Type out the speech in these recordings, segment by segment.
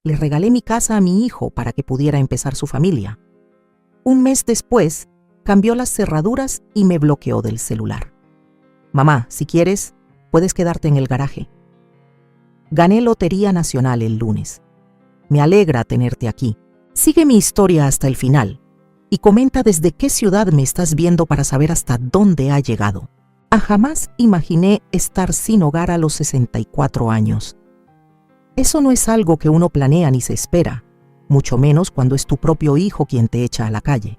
le regalé mi casa a mi hijo para que pudiera empezar su familia. Un mes después, cambió las cerraduras y me bloqueó del celular. Mamá, si quieres, puedes quedarte en el garaje. Gané Lotería Nacional el lunes. Me alegra tenerte aquí. Sigue mi historia hasta el final y comenta desde qué ciudad me estás viendo para saber hasta dónde ha llegado. Jamás imaginé estar sin hogar a los 64 años. Eso no es algo que uno planea ni se espera, mucho menos cuando es tu propio hijo quien te echa a la calle.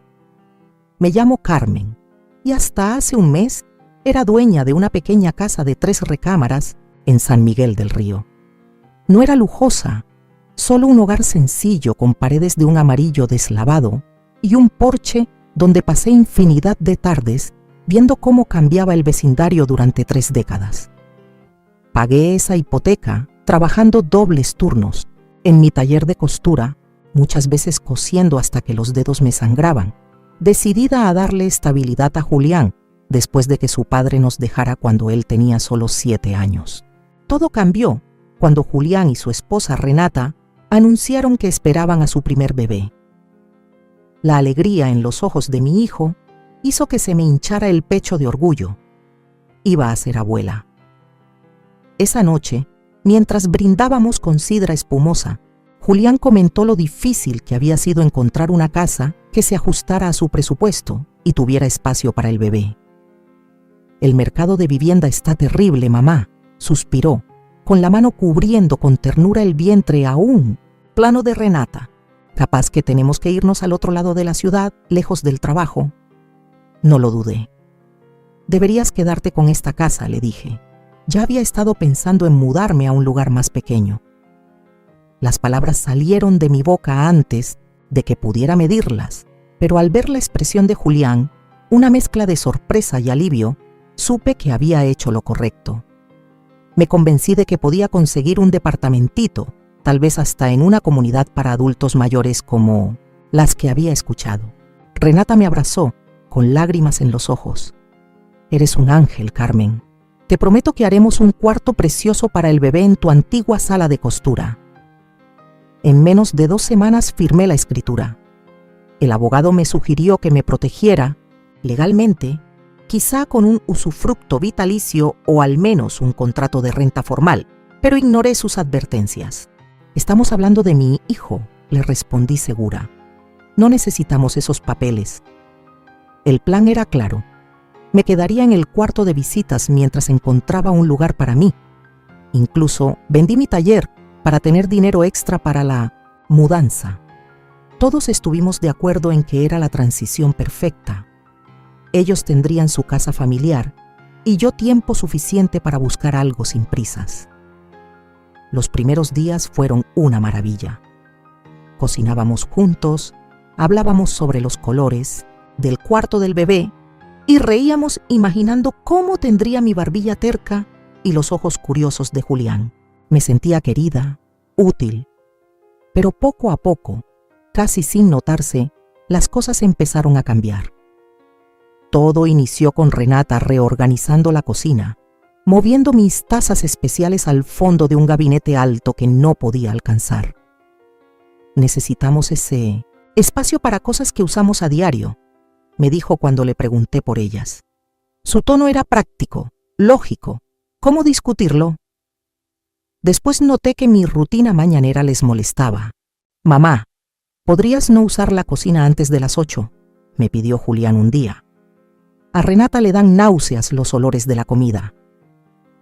Me llamo Carmen y hasta hace un mes era dueña de una pequeña casa de 3 recámaras en San Miguel del Río. No era lujosa, solo un hogar sencillo con paredes de un amarillo deslavado y un porche donde pasé infinidad de tardes viendo cómo cambiaba el vecindario durante 3 décadas. Pagué esa hipoteca trabajando dobles turnos en mi taller de costura, muchas veces cosiendo hasta que los dedos me sangraban, decidida a darle estabilidad a Julián después de que su padre nos dejara cuando él tenía solo 7 años. Todo cambió cuando Julián y su esposa Renata anunciaron que esperaban a su primer bebé. La alegría en los ojos de mi hijo hizo que se me hinchara el pecho de orgullo. Iba a ser abuela. Esa noche, mientras brindábamos con sidra espumosa, Julián comentó lo difícil que había sido encontrar una casa que se ajustara a su presupuesto y tuviera espacio para el bebé. El mercado de vivienda está terrible, mamá, suspiró, con la mano cubriendo con ternura el vientre aún plano de Renata. Capaz que tenemos que irnos al otro lado de la ciudad, lejos del trabajo. No lo dudé. Deberías quedarte con esta casa, le dije. Ya había estado pensando en mudarme a un lugar más pequeño. Las palabras salieron de mi boca antes de que pudiera medirlas, pero al ver la expresión de Julián, una mezcla de sorpresa y alivio, supe que había hecho lo correcto. Me convencí de que podía conseguir un departamentito, tal vez hasta en una comunidad para adultos mayores como las que había escuchado. Renata me abrazó, con lágrimas en los ojos. Eres un ángel, Carmen. Te prometo que haremos un cuarto precioso para el bebé en tu antigua sala de costura. En menos de 2 semanas firmé la escritura. El abogado me sugirió que me protegiera, legalmente, quizá con un usufructo vitalicio o al menos un contrato de renta formal, pero ignoré sus advertencias. Estamos hablando de mi hijo, le respondí segura. No necesitamos esos papeles. El plan era claro. Me quedaría en el cuarto de visitas mientras encontraba un lugar para mí. Incluso vendí mi taller para tener dinero extra para la mudanza. Todos estuvimos de acuerdo en que era la transición perfecta. Ellos tendrían su casa familiar y yo tiempo suficiente para buscar algo sin prisas. Los primeros días fueron una maravilla. Cocinábamos juntos, hablábamos sobre los colores del cuarto del bebé y reíamos imaginando cómo tendría mi barbilla terca y los ojos curiosos de Julián. Me sentía querida, útil. Pero poco a poco, casi sin notarse, las cosas empezaron a cambiar. Todo inició con Renata reorganizando la cocina, moviendo mis tazas especiales al fondo de un gabinete alto que no podía alcanzar. Necesitamos ese espacio para cosas que usamos a diario, me dijo cuando le pregunté por ellas. Su tono era práctico, lógico. ¿Cómo discutirlo? Después noté que mi rutina mañanera les molestaba. Mamá, ¿podrías no usar la cocina antes de las 8? Me pidió Julián un día. A Renata le dan náuseas los olores de la comida.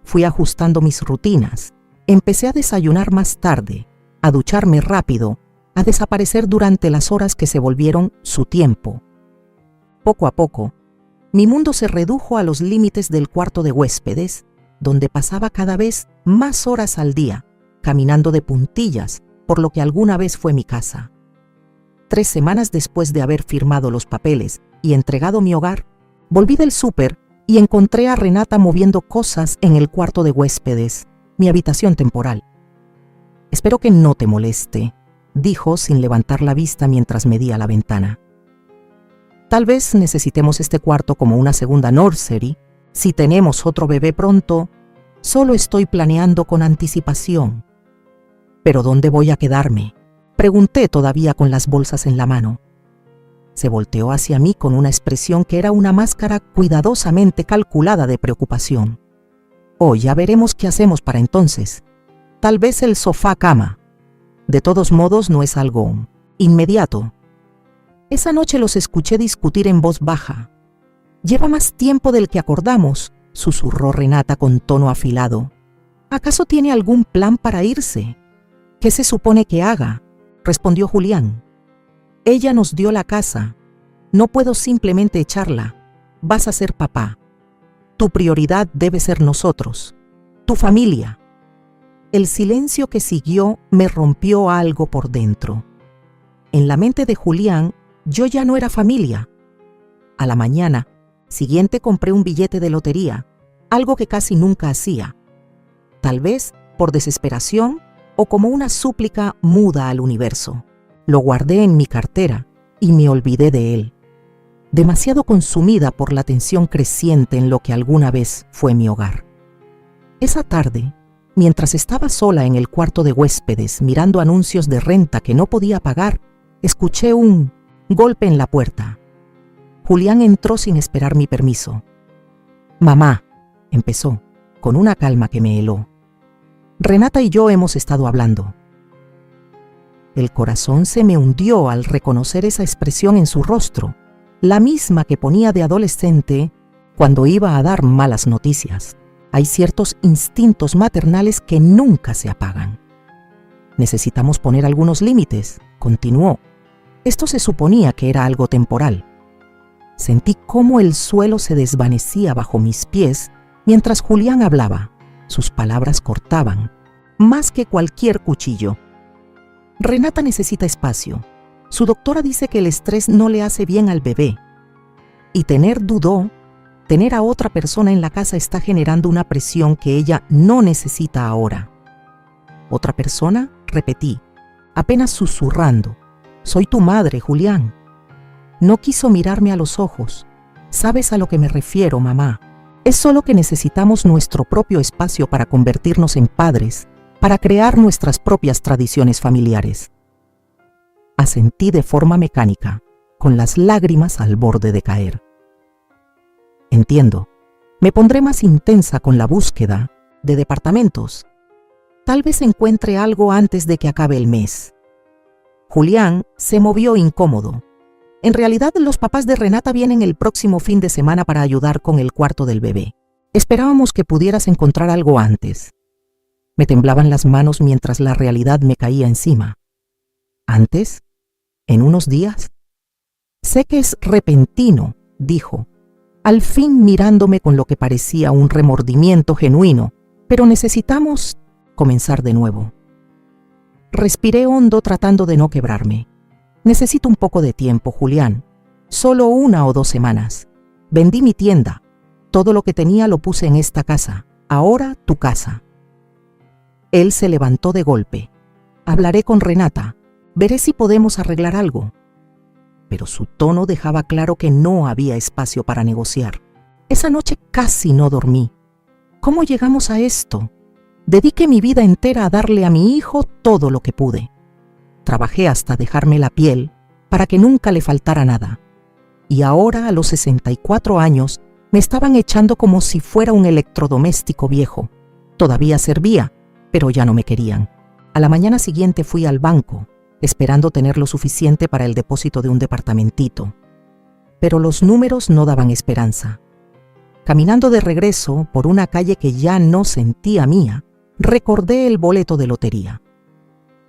Fui ajustando mis rutinas. Empecé a desayunar más tarde, a ducharme rápido, a desaparecer durante las horas que se volvieron su tiempo. Poco a poco, mi mundo se redujo a los límites del cuarto de huéspedes, donde pasaba cada vez más horas al día, caminando de puntillas, por lo que alguna vez fue mi casa. 3 semanas después de haber firmado los papeles y entregado mi hogar, volví del súper y encontré a Renata moviendo cosas en el cuarto de huéspedes, mi habitación temporal. Espero que no te moleste, dijo sin levantar la vista mientras medía la ventana. Tal vez necesitemos este cuarto como una segunda nursery. Si tenemos otro bebé pronto, solo estoy planeando con anticipación. ¿Pero dónde voy a quedarme?, pregunté todavía con las bolsas en la mano. Se volteó hacia mí con una expresión que era una máscara cuidadosamente calculada de preocupación. Oh, ya veremos qué hacemos para entonces. Tal vez el sofá-cama. De todos modos, no es algo inmediato. Esa noche los escuché discutir en voz baja. «Lleva más tiempo del que acordamos», susurró Renata con tono afilado. «¿Acaso tiene algún plan para irse?» «¿Qué se supone que haga?», respondió Julián. «Ella nos dio la casa. No puedo simplemente echarla. Vas a ser papá. Tu prioridad debe ser nosotros, tu familia». El silencio que siguió me rompió algo por dentro. En la mente de Julián, yo ya no era familia. A la mañana siguiente compré un billete de lotería, algo que casi nunca hacía. Tal vez por desesperación o como una súplica muda al universo. Lo guardé en mi cartera y me olvidé de él, demasiado consumida por la tensión creciente en lo que alguna vez fue mi hogar. Esa tarde, mientras estaba sola en el cuarto de huéspedes mirando anuncios de renta que no podía pagar, escuché un golpe en la puerta. Julián entró sin esperar mi permiso. «Mamá», empezó, con una calma que me heló. «Renata y yo hemos estado hablando». El corazón se me hundió al reconocer esa expresión en su rostro, la misma que ponía de adolescente cuando iba a dar malas noticias. Hay ciertos instintos maternales que nunca se apagan. «Necesitamos poner algunos límites», continuó. Esto se suponía que era algo temporal. Sentí cómo el suelo se desvanecía bajo mis pies mientras Julián hablaba. Sus palabras cortaban, más que cualquier cuchillo. «Renata necesita espacio. Su doctora dice que el estrés no le hace bien al bebé. Y tener a otra persona en la casa está generando una presión que ella no necesita ahora». «¿Otra persona?», repetí, apenas susurrando. «Soy tu madre, Julián». No quiso mirarme a los ojos. «Sabes a lo que me refiero, mamá. Es solo que necesitamos nuestro propio espacio para convertirnos en padres, para crear nuestras propias tradiciones familiares». Asentí de forma mecánica, con las lágrimas al borde de caer. «Entiendo. Me pondré más intensa con la búsqueda de departamentos. Tal vez encuentre algo antes de que acabe el mes». Julián se movió incómodo. «En realidad, los papás de Renata vienen el próximo fin de semana para ayudar con el cuarto del bebé. Esperábamos que pudieras encontrar algo antes». Me temblaban las manos mientras la realidad me caía encima. «¿Antes? ¿En unos días?» «Sé que es repentino», dijo, al fin mirándome con lo que parecía un remordimiento genuino, «pero necesitamos comenzar de nuevo». Respiré hondo tratando de no quebrarme. «Necesito un poco de tiempo, Julián. Solo 1 o 2 semanas. Vendí mi tienda. Todo lo que tenía lo puse en esta casa. Ahora tu casa». Él se levantó de golpe. «Hablaré con Renata. Veré si podemos arreglar algo». Pero su tono dejaba claro que no había espacio para negociar. Esa noche casi no dormí. ¿Cómo llegamos a esto? Dediqué mi vida entera a darle a mi hijo todo lo que pude. Trabajé hasta dejarme la piel para que nunca le faltara nada. Y ahora, a los 64 años, me estaban echando como si fuera un electrodoméstico viejo. Todavía servía, pero ya no me querían. A la mañana siguiente fui al banco, esperando tener lo suficiente para el depósito de un departamentito. Pero los números no daban esperanza. Caminando de regreso por una calle que ya no sentía mía, recordé el boleto de lotería.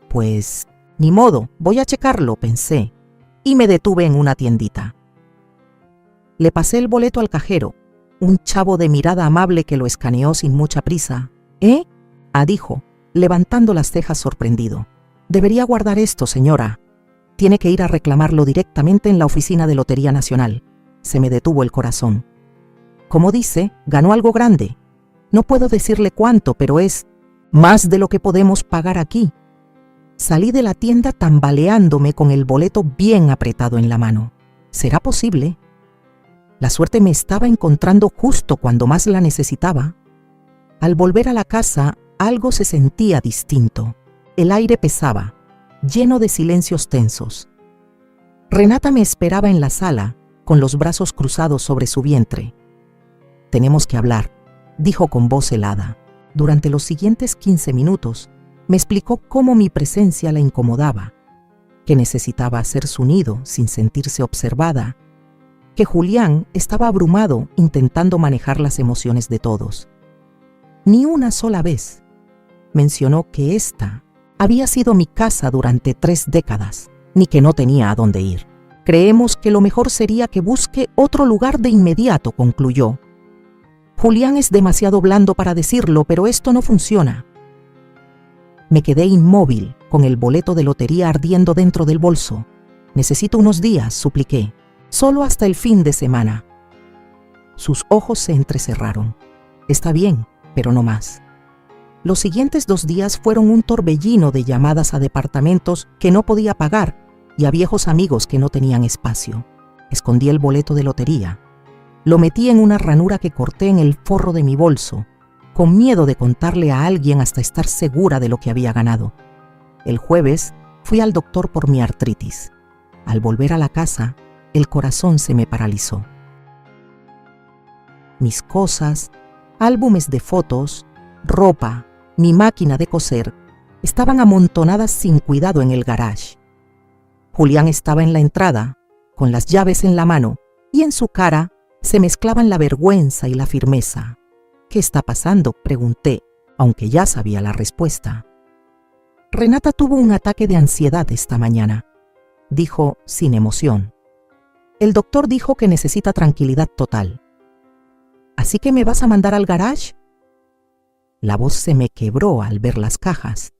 Pues, ni modo, voy a checarlo, pensé, y me detuve en una tiendita. Le pasé el boleto al cajero, un chavo de mirada amable que lo escaneó sin mucha prisa. «¿Eh?», dijo, levantando las cejas sorprendido. «Debería guardar esto, señora. Tiene que ir a reclamarlo directamente en la oficina de Lotería Nacional». Se me detuvo el corazón. Como dice, ganó algo grande. No puedo decirle cuánto, pero es más de lo que podemos pagar aquí. Salí de la tienda tambaleándome con el boleto bien apretado en la mano. ¿Será posible? La suerte me estaba encontrando justo cuando más la necesitaba. Al volver a la casa, algo se sentía distinto. El aire pesaba, lleno de silencios tensos. Renata me esperaba en la sala, con los brazos cruzados sobre su vientre. «Tenemos que hablar», dijo con voz helada. Durante los siguientes 15 minutos, me explicó cómo mi presencia la incomodaba, que necesitaba hacer su nido sin sentirse observada, que Julián estaba abrumado intentando manejar las emociones de todos. Ni una sola vez mencionó que esta había sido mi casa durante 3 décadas, ni que no tenía a dónde ir. «Creemos que lo mejor sería que busque otro lugar de inmediato», concluyó. «Julián es demasiado blando para decirlo, pero esto no funciona». Me quedé inmóvil, con el boleto de lotería ardiendo dentro del bolso. «Necesito unos días», supliqué. «Solo hasta el fin de semana». Sus ojos se entrecerraron. «Está bien, pero no más». Los siguientes 2 días fueron un torbellino de llamadas a departamentos que no podía pagar y a viejos amigos que no tenían espacio. Escondí el boleto de lotería. Lo metí en una ranura que corté en el forro de mi bolso, con miedo de contarle a alguien hasta estar segura de lo que había ganado. El jueves fui al doctor por mi artritis. Al volver a la casa, el corazón se me paralizó. Mis cosas, álbumes de fotos, ropa, mi máquina de coser, estaban amontonadas sin cuidado en el garage. Julián estaba en la entrada, con las llaves en la mano, y en su cara se mezclaban la vergüenza y la firmeza. «¿Qué está pasando?», pregunté, aunque ya sabía la respuesta. «Renata tuvo un ataque de ansiedad esta mañana», dijo sin emoción. «El doctor dijo que necesita tranquilidad total». «¿Así que me vas a mandar al garage?». La voz se me quebró al ver las cajas.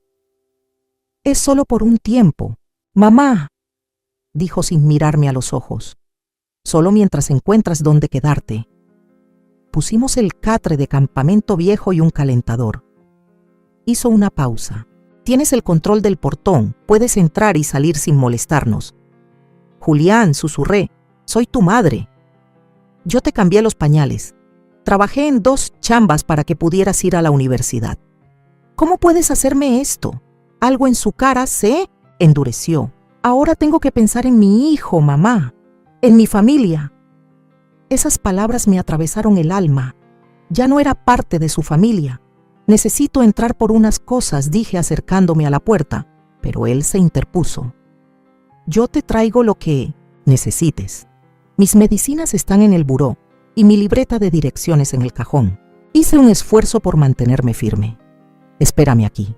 «Es solo por un tiempo. Mamá», dijo sin mirarme a los ojos. «Solo mientras encuentras dónde quedarte». Pusimos el catre de campamento viejo y un calentador. Hizo una pausa. «Tienes el control del portón, puedes entrar y salir sin molestarnos». «Julián», susurré, «soy tu madre. Yo te cambié los pañales. Trabajé en 2 chambas para que pudieras ir a la universidad. ¿Cómo puedes hacerme esto?». Algo en su cara se endureció. «Ahora tengo que pensar en mi hijo, mamá, en mi familia». Esas palabras me atravesaron el alma. Ya no era parte de su familia. «Necesito entrar por unas cosas», dije acercándome a la puerta, pero él se interpuso. «Yo te traigo lo que necesites. Mis medicinas están en el buró y mi libreta de direcciones en el cajón». Hice un esfuerzo por mantenerme firme. «Espérame aquí».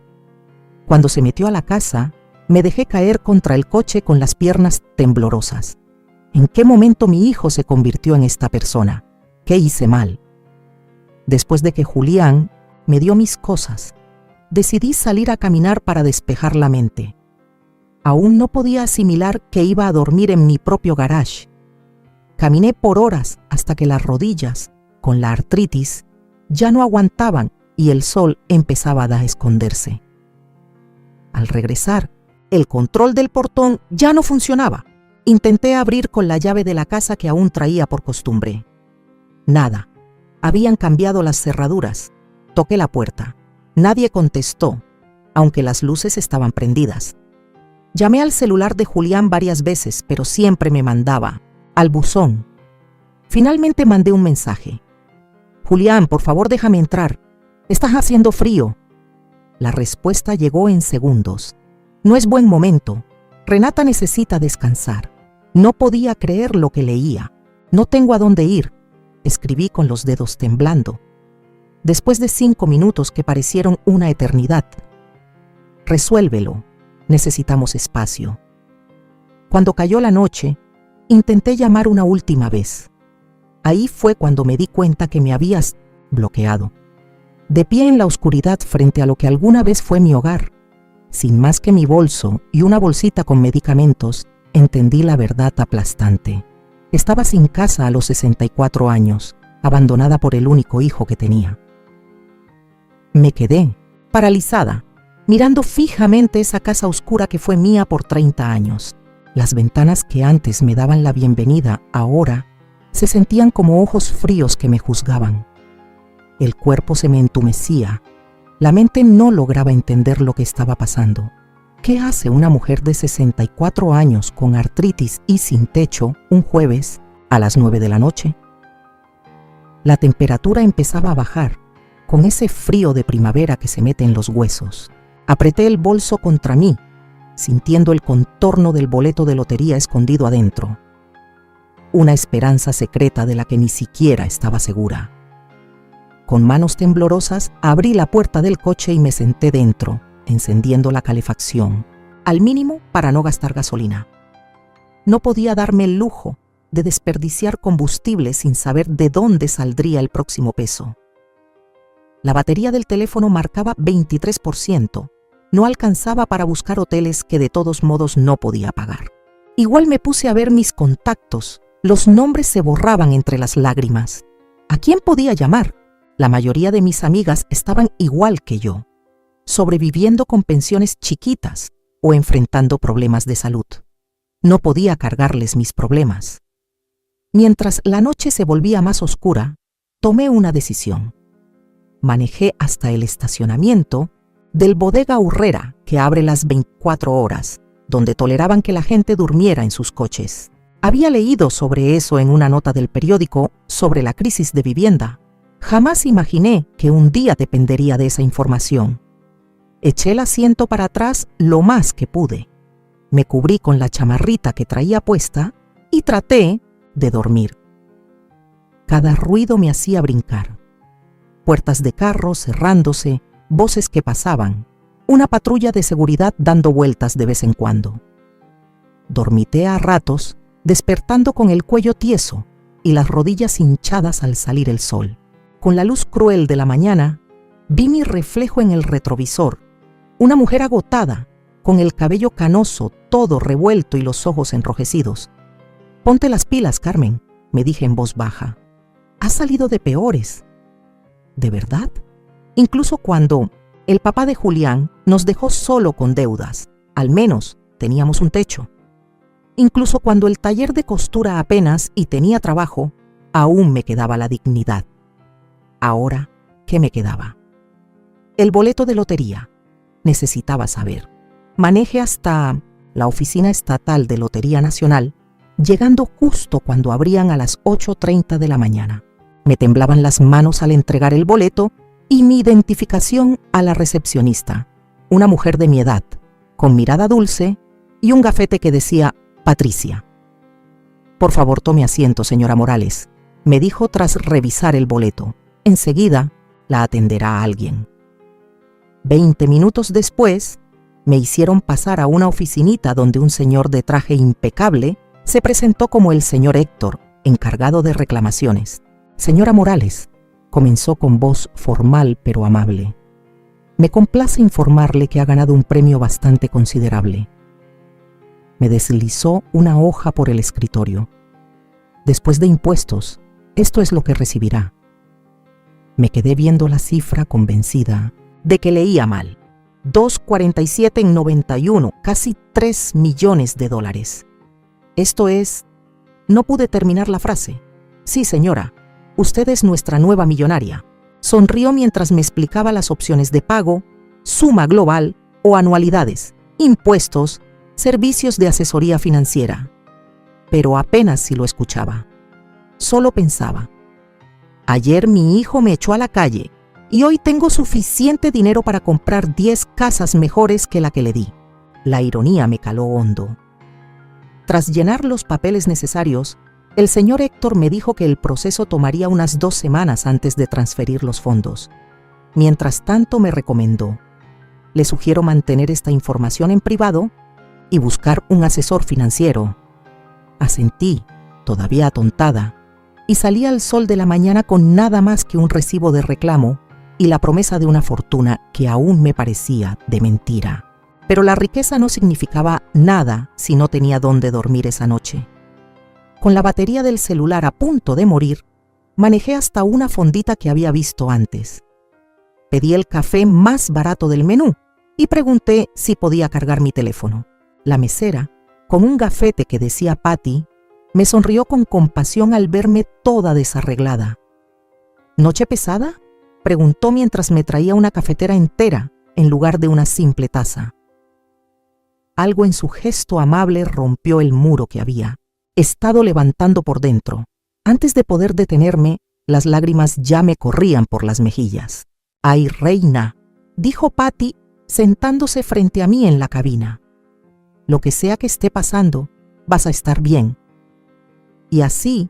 Cuando se metió a la casa, me dejé caer contra el coche con las piernas temblorosas. ¿En qué momento mi hijo se convirtió en esta persona? ¿Qué hice mal? Después de que Julián me dio mis cosas, decidí salir a caminar para despejar la mente. Aún no podía asimilar que iba a dormir en mi propio garage. Caminé por horas hasta que las rodillas, con la artritis, ya no aguantaban y el sol empezaba a esconderse. Al regresar, el control del portón ya no funcionaba. Intenté abrir con la llave de la casa que aún traía por costumbre. Nada. Habían cambiado las cerraduras. Toqué la puerta. Nadie contestó, aunque las luces estaban prendidas. Llamé al celular de Julián varias veces, pero siempre me mandaba al buzón. Finalmente mandé un mensaje. «Julián, por favor déjame entrar. Estás haciendo frío». La respuesta llegó en segundos. «No es buen momento. Renata necesita descansar». No podía creer lo que leía. «No tengo a dónde ir», escribí con los dedos temblando. Después de 5 minutos que parecieron una eternidad. «Resuélvelo. Necesitamos espacio». Cuando cayó la noche, intenté llamar una última vez. Ahí fue cuando me di cuenta que me habías bloqueado. De pie en la oscuridad frente a lo que alguna vez fue mi hogar, sin más que mi bolso y una bolsita con medicamentos, entendí la verdad aplastante. Estaba sin casa a los 64 años, abandonada por el único hijo que tenía. Me quedé, paralizada, mirando fijamente esa casa oscura que fue mía por 30 años. Las ventanas que antes me daban la bienvenida, ahora se sentían como ojos fríos que me juzgaban. El cuerpo se me entumecía, La mente no lograba entender lo que estaba pasando. ¿Qué hace una mujer de 64 años con artritis y sin techo un jueves a las 9 de la noche? La temperatura empezaba a bajar, con ese frío de primavera que se mete en los huesos. Apreté el bolso contra mí, sintiendo el contorno del boleto de lotería escondido adentro. Una esperanza secreta de la que ni siquiera estaba segura. Con manos temblorosas abrí la puerta del coche y me senté dentro, encendiendo la calefacción, al mínimo para no gastar gasolina. No podía darme el lujo de desperdiciar combustible sin saber de dónde saldría el próximo peso. La batería del teléfono marcaba 23%. No alcanzaba para buscar hoteles que de todos modos no podía pagar. Igual me puse a ver mis contactos. Los nombres se borraban entre las lágrimas. ¿A quién podía llamar? La mayoría de mis amigas estaban igual que yo, sobreviviendo con pensiones chiquitas o enfrentando problemas de salud. No podía cargarles mis problemas. Mientras la noche se volvía más oscura, tomé una decisión. Manejé hasta el estacionamiento del Bodega Urrera, que abre las 24 horas, donde toleraban que la gente durmiera en sus coches. Había leído sobre eso en una nota del periódico sobre la crisis de vivienda. Jamás imaginé que un día dependería de esa información. Eché el asiento para atrás lo más que pude. Me cubrí con la chamarrita que traía puesta y traté de dormir. Cada ruido me hacía brincar. Puertas de carro cerrándose, voces que pasaban, una patrulla de seguridad dando vueltas de vez en cuando. Dormité a ratos, despertando con el cuello tieso y las rodillas hinchadas al salir el sol. Con la luz cruel de la mañana, vi mi reflejo en el retrovisor, una mujer agotada, con el cabello canoso, todo revuelto y los ojos enrojecidos. «Ponte las pilas, Carmen», me dije en voz baja. «Has salido de peores». ¿De verdad? Incluso cuando el papá de Julián nos dejó solo con deudas, al menos teníamos un techo. Incluso cuando el taller de costura apenas y tenía trabajo, aún me quedaba la dignidad. Ahora, ¿qué me quedaba? El boleto de lotería. Necesitaba saber. Manejé hasta la Oficina Estatal de Lotería Nacional, llegando justo cuando abrían a las 8:30 de la mañana. Me temblaban las manos al entregar el boleto y mi identificación a la recepcionista, una mujer de mi edad, con mirada dulce y un gafete que decía Patricia. «Por favor, tome asiento, señora Morales», me dijo tras revisar el boleto. «Enseguida la atenderá alguien». 20 minutos después, me hicieron pasar a una oficinita donde un señor de traje impecable se presentó como el señor Héctor, encargado de reclamaciones. «Señora Morales», comenzó con voz formal pero amable. «Me complace informarle que ha ganado un premio bastante considerable». Me deslizó una hoja por el escritorio. «Después de impuestos, esto es lo que recibirá». Me quedé viendo la cifra convencida de que leía mal. 2.47 en 91, casi 3 millones de dólares. Esto es... No pude terminar la frase. «Sí, señora, usted es nuestra nueva millonaria». Sonrió mientras me explicaba las opciones de pago, suma global o anualidades, impuestos, servicios de asesoría financiera. Pero apenas si lo escuchaba. Solo pensaba: ayer mi hijo me echó a la calle y hoy tengo suficiente dinero para comprar 10 casas mejores que la que le di. La ironía me caló hondo. Tras llenar los papeles necesarios, el señor Héctor me dijo que el proceso tomaría unas 2 semanas antes de transferir los fondos. Mientras tanto me recomendó: le sugiero mantener esta información en privado y buscar un asesor financiero. Asentí, todavía atontada, y salí al sol de la mañana con nada más que un recibo de reclamo y la promesa de una fortuna que aún me parecía de mentira. Pero la riqueza no significaba nada si no tenía dónde dormir esa noche. Con la batería del celular a punto de morir, manejé hasta una fondita que había visto antes. Pedí el café más barato del menú y pregunté si podía cargar mi teléfono. La mesera, con un gafete que decía Patty, me sonrió con compasión al verme toda desarreglada. «¿Noche pesada?», Preguntó mientras me traía una cafetera entera en lugar de una simple taza. Algo en su gesto amable rompió el muro que había estado levantando por dentro. Antes de poder detenerme, las lágrimas ya me corrían por las mejillas. «Ay, reina», dijo Patty, sentándose frente a mí en la cabina. «Lo que sea que esté pasando, vas a estar bien». Y así,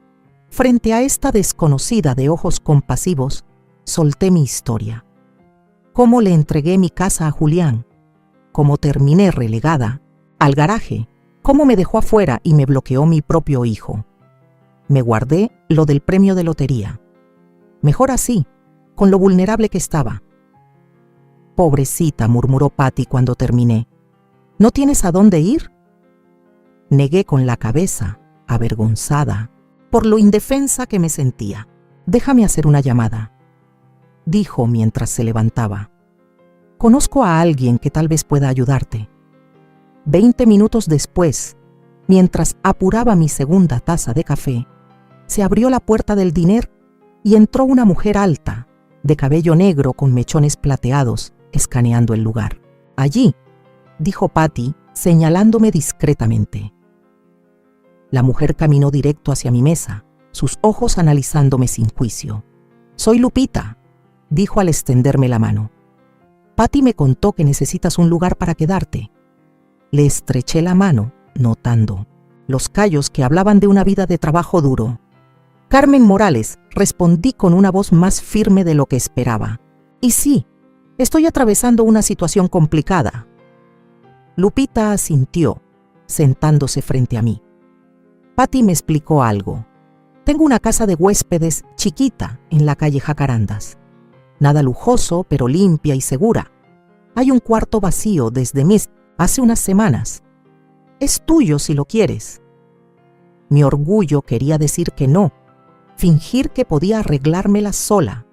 frente a esta desconocida de ojos compasivos, solté mi historia. Cómo le entregué mi casa a Julián, cómo terminé relegada al garaje, cómo me dejó afuera y me bloqueó mi propio hijo. Me guardé lo del premio de lotería. Mejor así, con lo vulnerable que estaba. «Pobrecita», murmuró Patty cuando terminé. «¿No tienes a dónde ir?». Negué con la cabeza, avergonzada, por lo indefensa que me sentía. «Déjame hacer una llamada», dijo mientras se levantaba. «Conozco a alguien que tal vez pueda ayudarte». 20 minutos después, mientras apuraba mi segunda taza de café, se abrió la puerta del diner y entró una mujer alta, de cabello negro con mechones plateados, escaneando el lugar. «Allí», dijo Patty, señalándome discretamente. La mujer caminó directo hacia mi mesa, sus ojos analizándome sin juicio. «Soy Lupita», dijo al extenderme la mano. «Patty me contó que necesitas un lugar para quedarte». Le estreché la mano, notando los callos que hablaban de una vida de trabajo duro. «Carmen Morales», respondí con una voz más firme de lo que esperaba. «Y sí, estoy atravesando una situación complicada». Lupita asintió, sentándose frente a mí. Patty me explicó algo. «Tengo una casa de huéspedes chiquita en la calle Jacarandas. Nada lujoso, pero limpia y segura. Hay un cuarto vacío desde hace unas semanas. Es tuyo si lo quieres». Mi orgullo quería decir que no, fingir que podía arreglármela sola.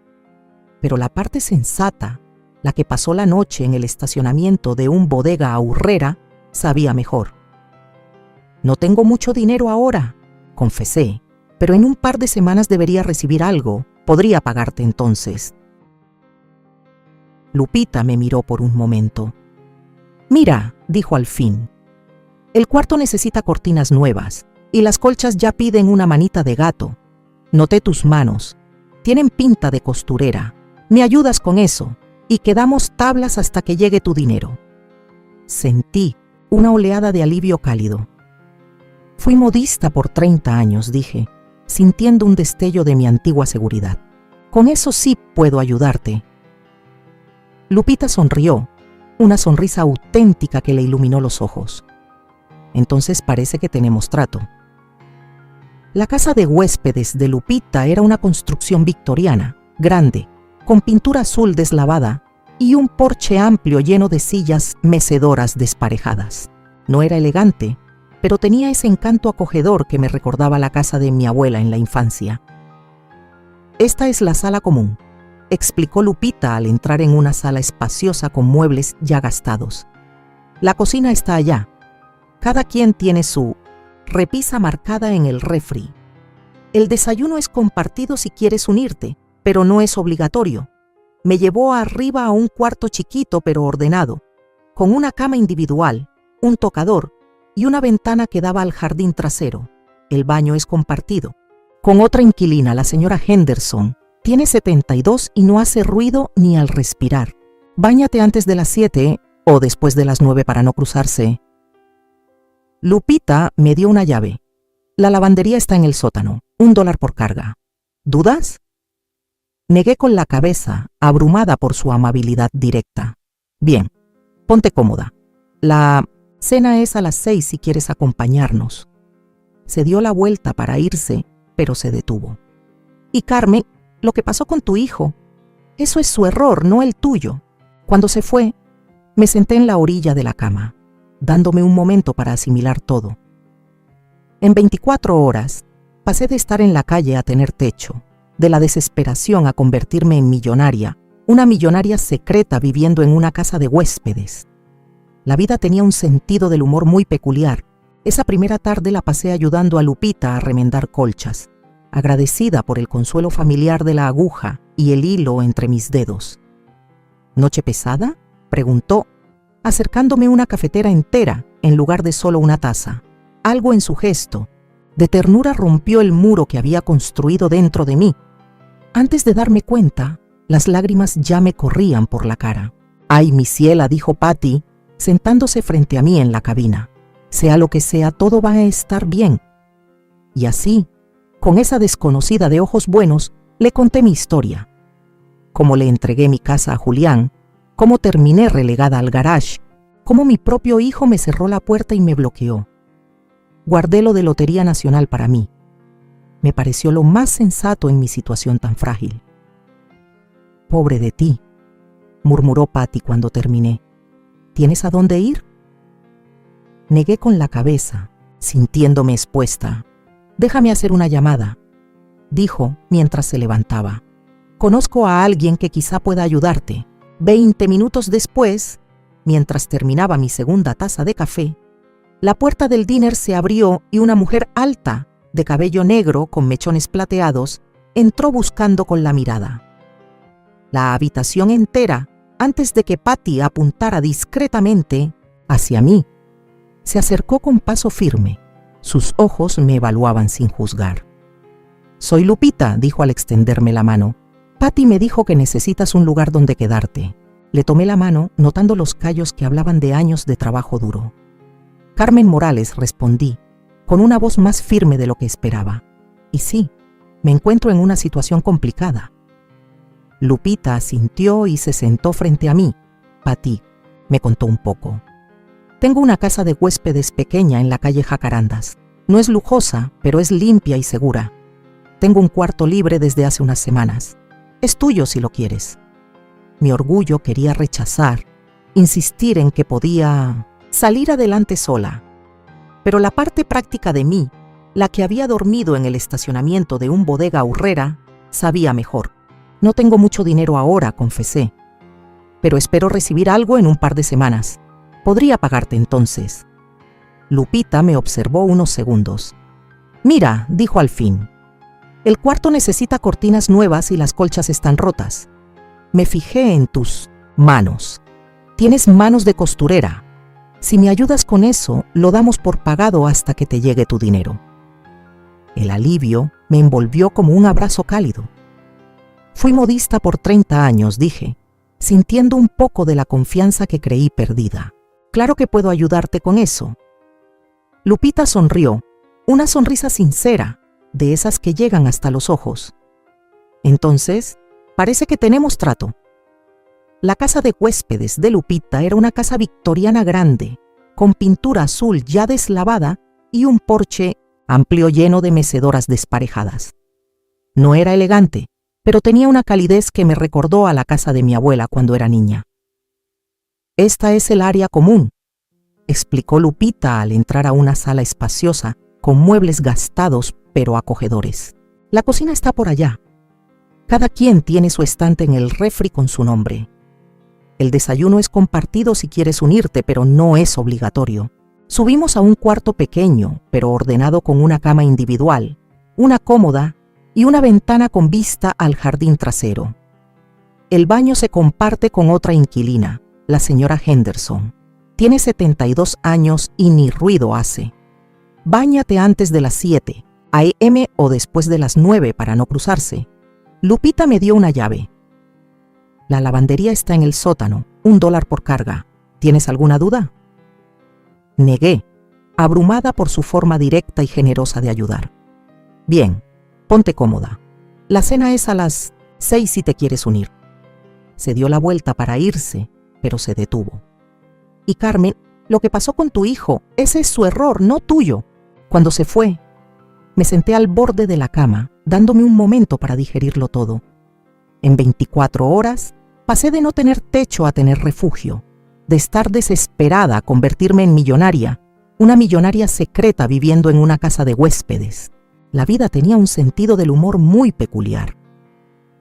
Pero la parte sensata, la que pasó la noche en el estacionamiento de un bodega aurrera, sabía mejor. «No tengo mucho dinero ahora», confesé, «pero en un par de semanas debería recibir algo. Podría pagarte entonces». Lupita me miró por un momento. «Mira», dijo al fin, «el cuarto necesita cortinas nuevas y las colchas ya piden una manita de gato. Noté tus manos. Tienen pinta de costurera. Me ayudas con eso y quedamos tablas hasta que llegue tu dinero». Sentí una oleada de alivio cálido. «Fui modista por 30 años», dije, sintiendo un destello de mi antigua seguridad. «Con eso sí puedo ayudarte». Lupita sonrió, una sonrisa auténtica que le iluminó los ojos. «Entonces parece que tenemos trato». La casa de huéspedes de Lupita era una construcción victoriana, grande, con pintura azul deslavada y un porche amplio lleno de sillas mecedoras desparejadas. No era elegante, pero tenía ese encanto acogedor que me recordaba la casa de mi abuela en la infancia. «Esta es la sala común», explicó Lupita al entrar en una sala espaciosa con muebles ya gastados. «La cocina está allá. Cada quien tiene su repisa marcada en el refri. El desayuno es compartido si quieres unirte, pero no es obligatorio». Me llevó arriba a un cuarto chiquito pero ordenado, con una cama individual, un tocador y una ventana que daba al jardín trasero. El baño es compartido. Con otra inquilina, la señora Henderson. Tiene 72 y no hace ruido ni al respirar. Báñate antes de las 7 o después de las 9 para no cruzarse. Lupita me dio una llave. La lavandería está en el sótano, $1 por carga. ¿Dudas? Negué con la cabeza, abrumada por su amabilidad directa. Bien, ponte cómoda. La cena es a las 6 si quieres acompañarnos. Se dio la vuelta para irse, pero se detuvo. Y Carmen, lo que pasó con tu hijo, eso es su error, no el tuyo. Cuando se fue, me senté en la orilla de la cama, dándome un momento para asimilar todo. En 24 horas, pasé de estar en la calle a tener techo, de la desesperación a convertirme en millonaria, una millonaria secreta viviendo en una casa de huéspedes. La vida tenía un sentido del humor muy peculiar. Esa primera tarde la pasé ayudando a Lupita a remendar colchas. agradecida por el consuelo familiar de la aguja y el hilo entre mis dedos. ¿Noche pesada?, preguntó, acercándome una cafetera entera en lugar de solo una taza. Algo en su gesto de ternura rompió el muro que había construido dentro de mí. Antes de darme cuenta, las lágrimas ya me corrían por la cara. «Ay, mi ciela», dijo Patty, sentándose frente a mí en la cabina. «Sea lo que sea, todo va a estar bien». Y así, con esa desconocida de ojos buenos, le conté mi historia. Cómo le entregué mi casa a Julián, cómo terminé relegada al garage, cómo mi propio hijo me cerró la puerta y me bloqueó. Guardé lo de Lotería Nacional para mí. Me pareció lo más sensato en mi situación tan frágil. «Pobre de ti», murmuró Patty cuando terminé. «¿Tienes a dónde ir?». Negué con la cabeza, sintiéndome expuesta. «Déjame hacer una llamada», dijo mientras se levantaba. «Conozco a alguien que quizá pueda ayudarte». 20 minutos después, mientras terminaba mi segunda taza de café, la puerta del diner se abrió y una mujer alta, de cabello negro con mechones plateados, entró buscando con la mirada. La habitación entera, antes de que Patty apuntara discretamente hacia mí, se acercó con paso firme. Sus ojos me evaluaban sin juzgar. «Soy Lupita», dijo al extenderme la mano. «Patty me dijo que necesitas un lugar donde quedarte». Le tomé la mano, notando los callos que hablaban de años de trabajo duro. «Carmen Morales», respondí, con una voz más firme de lo que esperaba. «Y sí, me encuentro en una situación complicada». Lupita asintió y se sentó frente a mí. «Patty», me contó un poco. «Tengo una casa de huéspedes pequeña en la calle Jacarandas. No es lujosa, pero es limpia y segura. Tengo un cuarto libre desde hace unas semanas. Es tuyo si lo quieres». Mi orgullo quería rechazar, insistir en que podía salir adelante sola. Pero la parte práctica de mí, la que había dormido en el estacionamiento de un bodega Aurrera, sabía mejor. «No tengo mucho dinero ahora», confesé, «pero espero recibir algo en un par de semanas. Podría pagarte entonces». Lupita me observó unos segundos. «Mira», dijo al fin, «el cuarto necesita cortinas nuevas y las colchas están rotas. Me fijé en tus manos. Tienes manos de costurera. Si me ayudas con eso, lo damos por pagado hasta que te llegue tu dinero». El alivio me envolvió como un abrazo cálido. «Fui modista por 30 años», dije, sintiendo un poco de la confianza que creí perdida. «Claro que puedo ayudarte con eso». Lupita sonrió, una sonrisa sincera, de esas que llegan hasta los ojos. «Entonces, parece que tenemos trato». La casa de huéspedes de Lupita era una casa victoriana grande, con pintura azul ya deslavada y un porche amplio lleno de mecedoras desparejadas. No era elegante, pero tenía una calidez que me recordó a la casa de mi abuela cuando era niña. «Esta es el área común», explicó Lupita al entrar a una sala espaciosa con muebles gastados pero acogedores. «La cocina está por allá. Cada quien tiene su estante en el refri con su nombre. El desayuno es compartido si quieres unirte, pero no es obligatorio. Subimos a un cuarto pequeño, pero ordenado con una cama individual, una cómoda y una ventana con vista al jardín trasero. El baño se comparte con otra inquilina, la señora Henderson. Tiene 72 años y ni ruido hace. Báñate antes de las 7 a.m. o después de las 9 para no cruzarse». Lupita me dio una llave. «La lavandería está en el sótano, $1 por carga. ¿Tienes alguna duda?». Negué, abrumada por su forma directa y generosa de ayudar. «Bien, ponte cómoda. La cena es a las 6 si te quieres unir». Se dio la vuelta para irse, pero se detuvo. «Y Carmen, lo que pasó con tu hijo, ese es su error, no tuyo». Cuando se fue, me senté al borde de la cama, dándome un momento para digerirlo todo. En 24 horas, pasé de no tener techo a tener refugio, de estar desesperada a convertirme en millonaria, una millonaria secreta viviendo en una casa de huéspedes. La vida tenía un sentido del humor muy peculiar.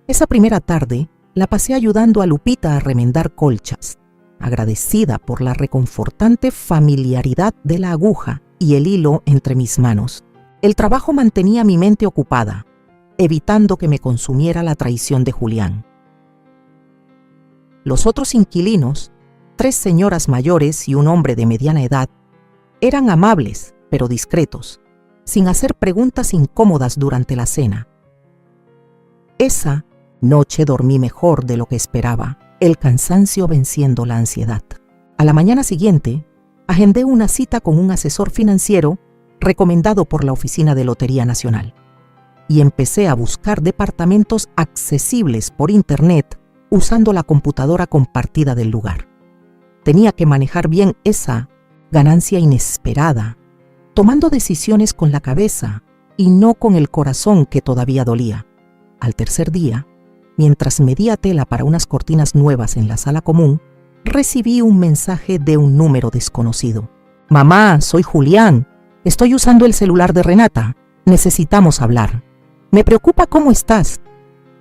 Esa primera tarde, la pasé ayudando a Lupita a remendar colchas, agradecida por la reconfortante familiaridad de la aguja y el hilo entre mis manos. El trabajo mantenía mi mente ocupada, evitando que me consumiera la traición de Julián. Los otros inquilinos, 3 señoras mayores y un hombre de mediana edad, eran amables, pero discretos, sin hacer preguntas incómodas durante la cena. Esa noche dormí mejor de lo que esperaba, el cansancio venciendo la ansiedad. A la mañana siguiente, agendé una cita con un asesor financiero recomendado por la Oficina de Lotería Nacional y empecé a buscar departamentos accesibles por internet usando la computadora compartida del lugar. Tenía que manejar bien esa ganancia inesperada, tomando decisiones con la cabeza y no con el corazón que todavía dolía. Al tercer día, mientras medía tela para unas cortinas nuevas en la sala común, recibí un mensaje de un número desconocido. «Mamá, soy Julián. Estoy usando el celular de Renata. Necesitamos hablar. Me preocupa cómo estás».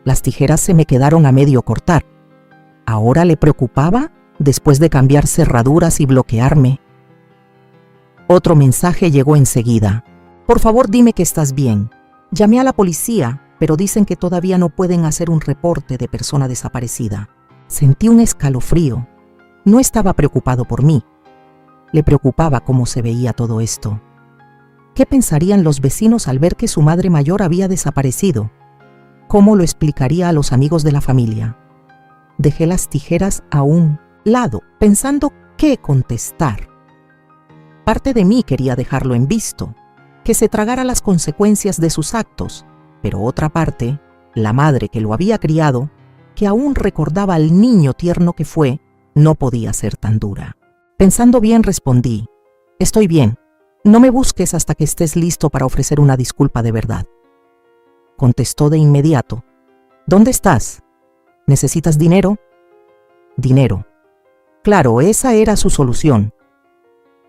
Las tijeras se me quedaron a medio cortar. ¿Ahora le preocupaba después de cambiar cerraduras y bloquearme? Otro mensaje llegó enseguida. «Por favor, dime que estás bien. Llamé a la policía, pero dicen que todavía no pueden hacer un reporte de persona desaparecida». Sentí un escalofrío. No estaba preocupado por mí. Le preocupaba cómo se veía todo esto. ¿Qué pensarían los vecinos al ver que su madre mayor había desaparecido? ¿Cómo lo explicaría a los amigos de la familia? Dejé las tijeras a un lado, pensando qué contestar. Parte de mí quería dejarlo en visto, que se tragara las consecuencias de sus actos, pero otra parte, la madre que lo había criado, que aún recordaba al niño tierno que fue, no podía ser tan dura. Pensando bien, respondí: «Estoy bien. No me busques hasta que estés listo para ofrecer una disculpa de verdad». Contestó de inmediato: «¿Dónde estás? ¿Necesitas dinero?» Dinero. Claro, esa era su solución.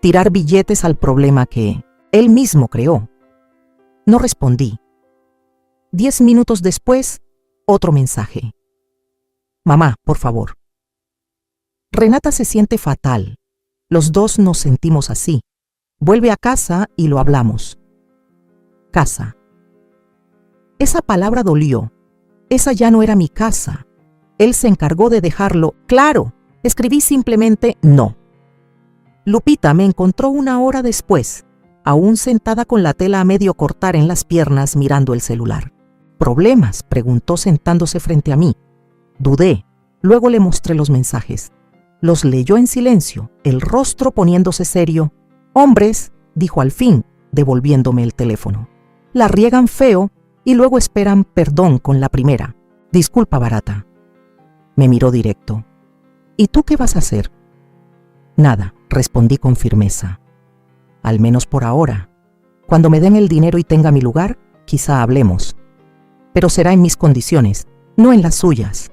Tirar billetes al problema que él mismo creó. No respondí. 10 minutos después, otro mensaje. «Mamá, por favor. Renata se siente fatal. Los dos nos sentimos así. Vuelve a casa y lo hablamos». Casa. Esa palabra dolió. Esa ya no era mi casa. Él se encargó de dejarlo claro. Escribí simplemente no. Lupita me encontró 1 hora después, aún sentada con la tela a medio cortar en las piernas mirando el celular. «¿Problemas?», preguntó sentándose frente a mí. Dudé. Luego le mostré los mensajes. Los leyó en silencio, el rostro poniéndose serio. «Hombres», dijo al fin, devolviéndome el teléfono. «La riegan feo y luego esperan perdón con la primera. Disculpa barata». Me miró directo. «¿Y tú qué vas a hacer?». «Nada», respondí con firmeza. «Al menos por ahora. Cuando me den el dinero y tenga mi lugar, quizá hablemos. Pero será en mis condiciones, no en las suyas».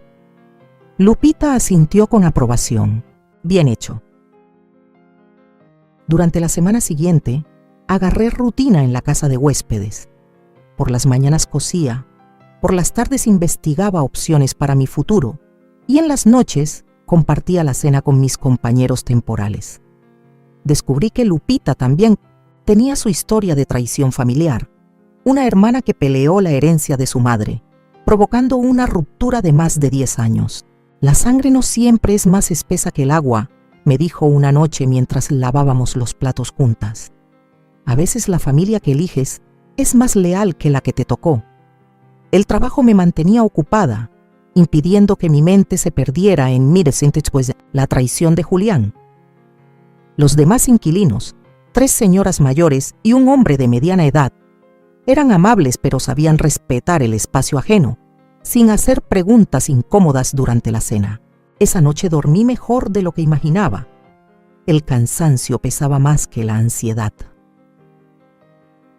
Lupita asintió con aprobación. «Bien hecho». Durante la semana siguiente, agarré rutina en la casa de huéspedes. Por las mañanas cosía, por las tardes investigaba opciones para mi futuro y en las noches compartía la cena con mis compañeros temporales. Descubrí que Lupita también tenía su historia de traición familiar, una hermana que peleó la herencia de su madre, provocando una ruptura de más de 10 años. «La sangre no siempre es más espesa que el agua», me dijo una noche mientras lavábamos los platos juntas. «A veces la familia que eliges es más leal que la que te tocó». El trabajo me mantenía ocupada, impidiendo que mi mente se perdiera en la traición de Julián. Los demás inquilinos, 3 señoras mayores y un hombre de mediana edad, eran amables pero sabían respetar el espacio ajeno, sin hacer preguntas incómodas durante la cena. Esa noche dormí mejor de lo que imaginaba. El cansancio pesaba más que la ansiedad.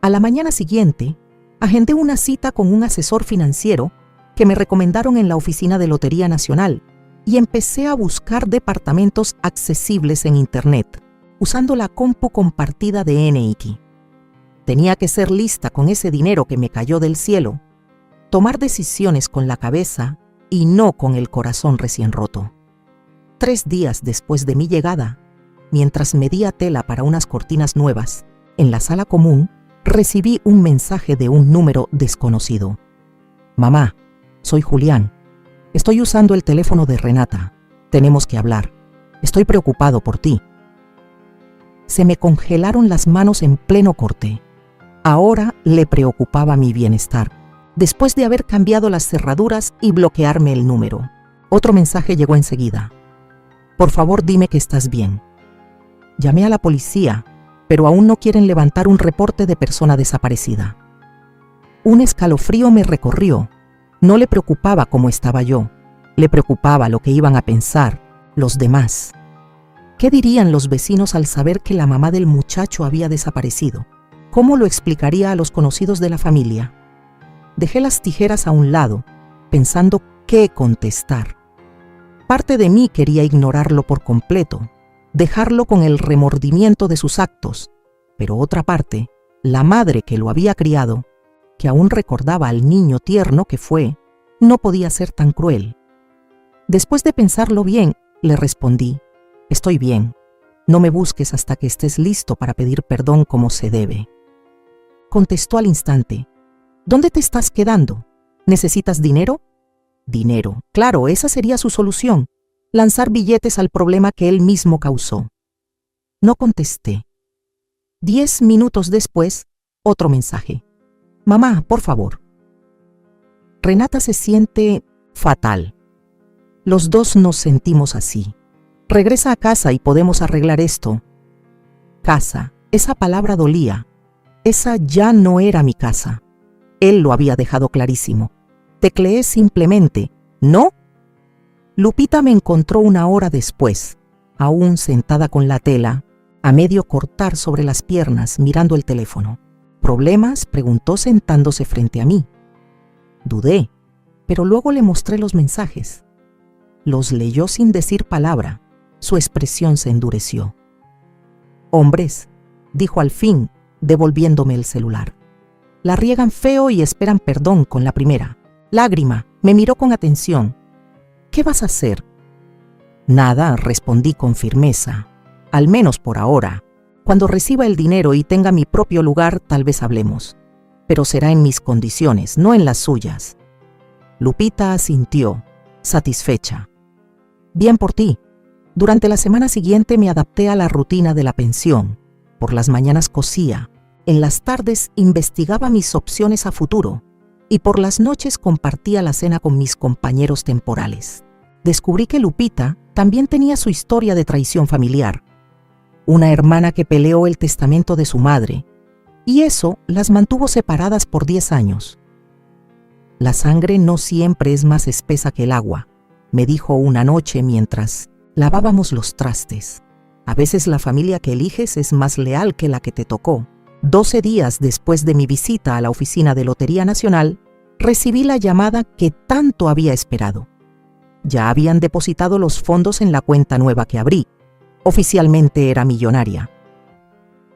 A la mañana siguiente, agendé una cita con un asesor financiero que me recomendaron en la Oficina de Lotería Nacional y empecé a buscar departamentos accesibles en internet, usando la compu compartida de NX. Tenía que ser lista con ese dinero que me cayó del cielo, tomar decisiones con la cabeza y no con el corazón recién roto. 3 días después de mi llegada, mientras medía tela para unas cortinas nuevas, en la sala común, recibí un mensaje de un número desconocido. Mamá, soy Julián. Estoy usando el teléfono de Renata. Tenemos que hablar. Estoy preocupado por ti. Se me congelaron las manos en pleno corte. Ahora le preocupaba mi bienestar, después de haber cambiado las cerraduras y bloquearme el número. Otro mensaje llegó enseguida. Por favor, dime que estás bien. Llamé a la policía, pero aún no quieren levantar un reporte de persona desaparecida. Un escalofrío me recorrió. No le preocupaba cómo estaba yo, le preocupaba lo que iban a pensar los demás. ¿Qué dirían los vecinos al saber que la mamá del muchacho había desaparecido? ¿Cómo lo explicaría a los conocidos de la familia? Dejé las tijeras a un lado, pensando qué contestar. Parte de mí quería ignorarlo por completo, dejarlo con el remordimiento de sus actos, pero otra parte, la madre que lo había criado, que aún recordaba al niño tierno que fue, no podía ser tan cruel. Después de pensarlo bien, le respondí: estoy bien, no me busques hasta que estés listo para pedir perdón como se debe. Contestó al instante: ¿dónde te estás quedando? ¿Necesitas dinero? Dinero, claro, esa sería su solución, lanzar billetes al problema que él mismo causó. No contesté. 10 minutos después, otro mensaje. Mamá, por favor. Renata se siente fatal. Los dos nos sentimos así. Regresa a casa y podemos arreglar esto. Casa, esa palabra dolía. Esa ya no era mi casa. Él lo había dejado clarísimo. Tecleé simplemente: ¿no? Lupita me encontró una hora después, aún sentada con la tela, a medio cortar sobre las piernas, mirando el teléfono. ¿Problemas?, preguntó sentándose frente a mí. Dudé, pero luego le mostré los mensajes. Los leyó sin decir palabra. Su expresión se endureció. Hombres, dijo al fin, devolviéndome el celular. La riegan feo y esperan perdón con la primera. Lágrima, me miró con atención. ¿Qué vas a hacer? Nada, respondí con firmeza. Al menos por ahora. Cuando reciba el dinero y tenga mi propio lugar, tal vez hablemos. Pero será en mis condiciones, no en las suyas. Lupita asintió, satisfecha. Bien por ti. Durante la semana siguiente me adapté a la rutina de la pensión. Por las mañanas cosía, en las tardes investigaba mis opciones a futuro y por las noches compartía la cena con mis compañeros temporales. Descubrí que Lupita también tenía su historia de traición familiar. Una hermana que peleó el testamento de su madre, y eso las mantuvo separadas por 10 años. La sangre no siempre es más espesa que el agua, me dijo una noche mientras lavábamos los trastes. A veces la familia que eliges es más leal que la que te tocó. 12 días después de mi visita a la oficina de Lotería Nacional, recibí la llamada que tanto había esperado. Ya habían depositado los fondos en la cuenta nueva que abrí. Oficialmente era millonaria.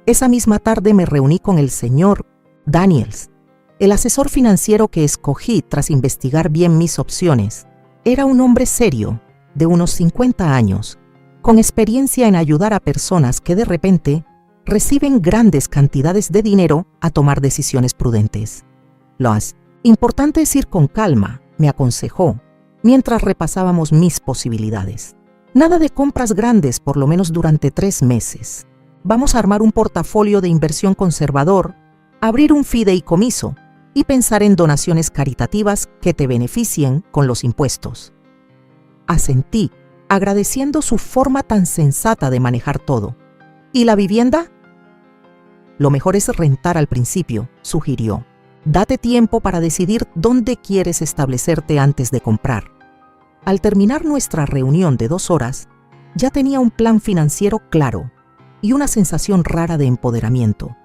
Esa misma tarde me reuní con el señor Daniels, el asesor financiero que escogí tras investigar bien mis opciones. Era un hombre serio, de unos 50 años, con experiencia en ayudar a personas que de repente reciben grandes cantidades de dinero a tomar decisiones prudentes. Lo importante es ir con calma, me aconsejó, mientras repasábamos mis posibilidades. Nada de compras grandes, por lo menos durante 3 meses. Vamos a armar un portafolio de inversión conservador, abrir un fideicomiso y pensar en donaciones caritativas que te beneficien con los impuestos. Asentí, agradeciendo su forma tan sensata de manejar todo. ¿Y la vivienda? Lo mejor es rentar al principio, sugirió. Date tiempo para decidir dónde quieres establecerte antes de comprar. Al terminar nuestra reunión de 2 horas, ya tenía un plan financiero claro y una sensación rara de empoderamiento.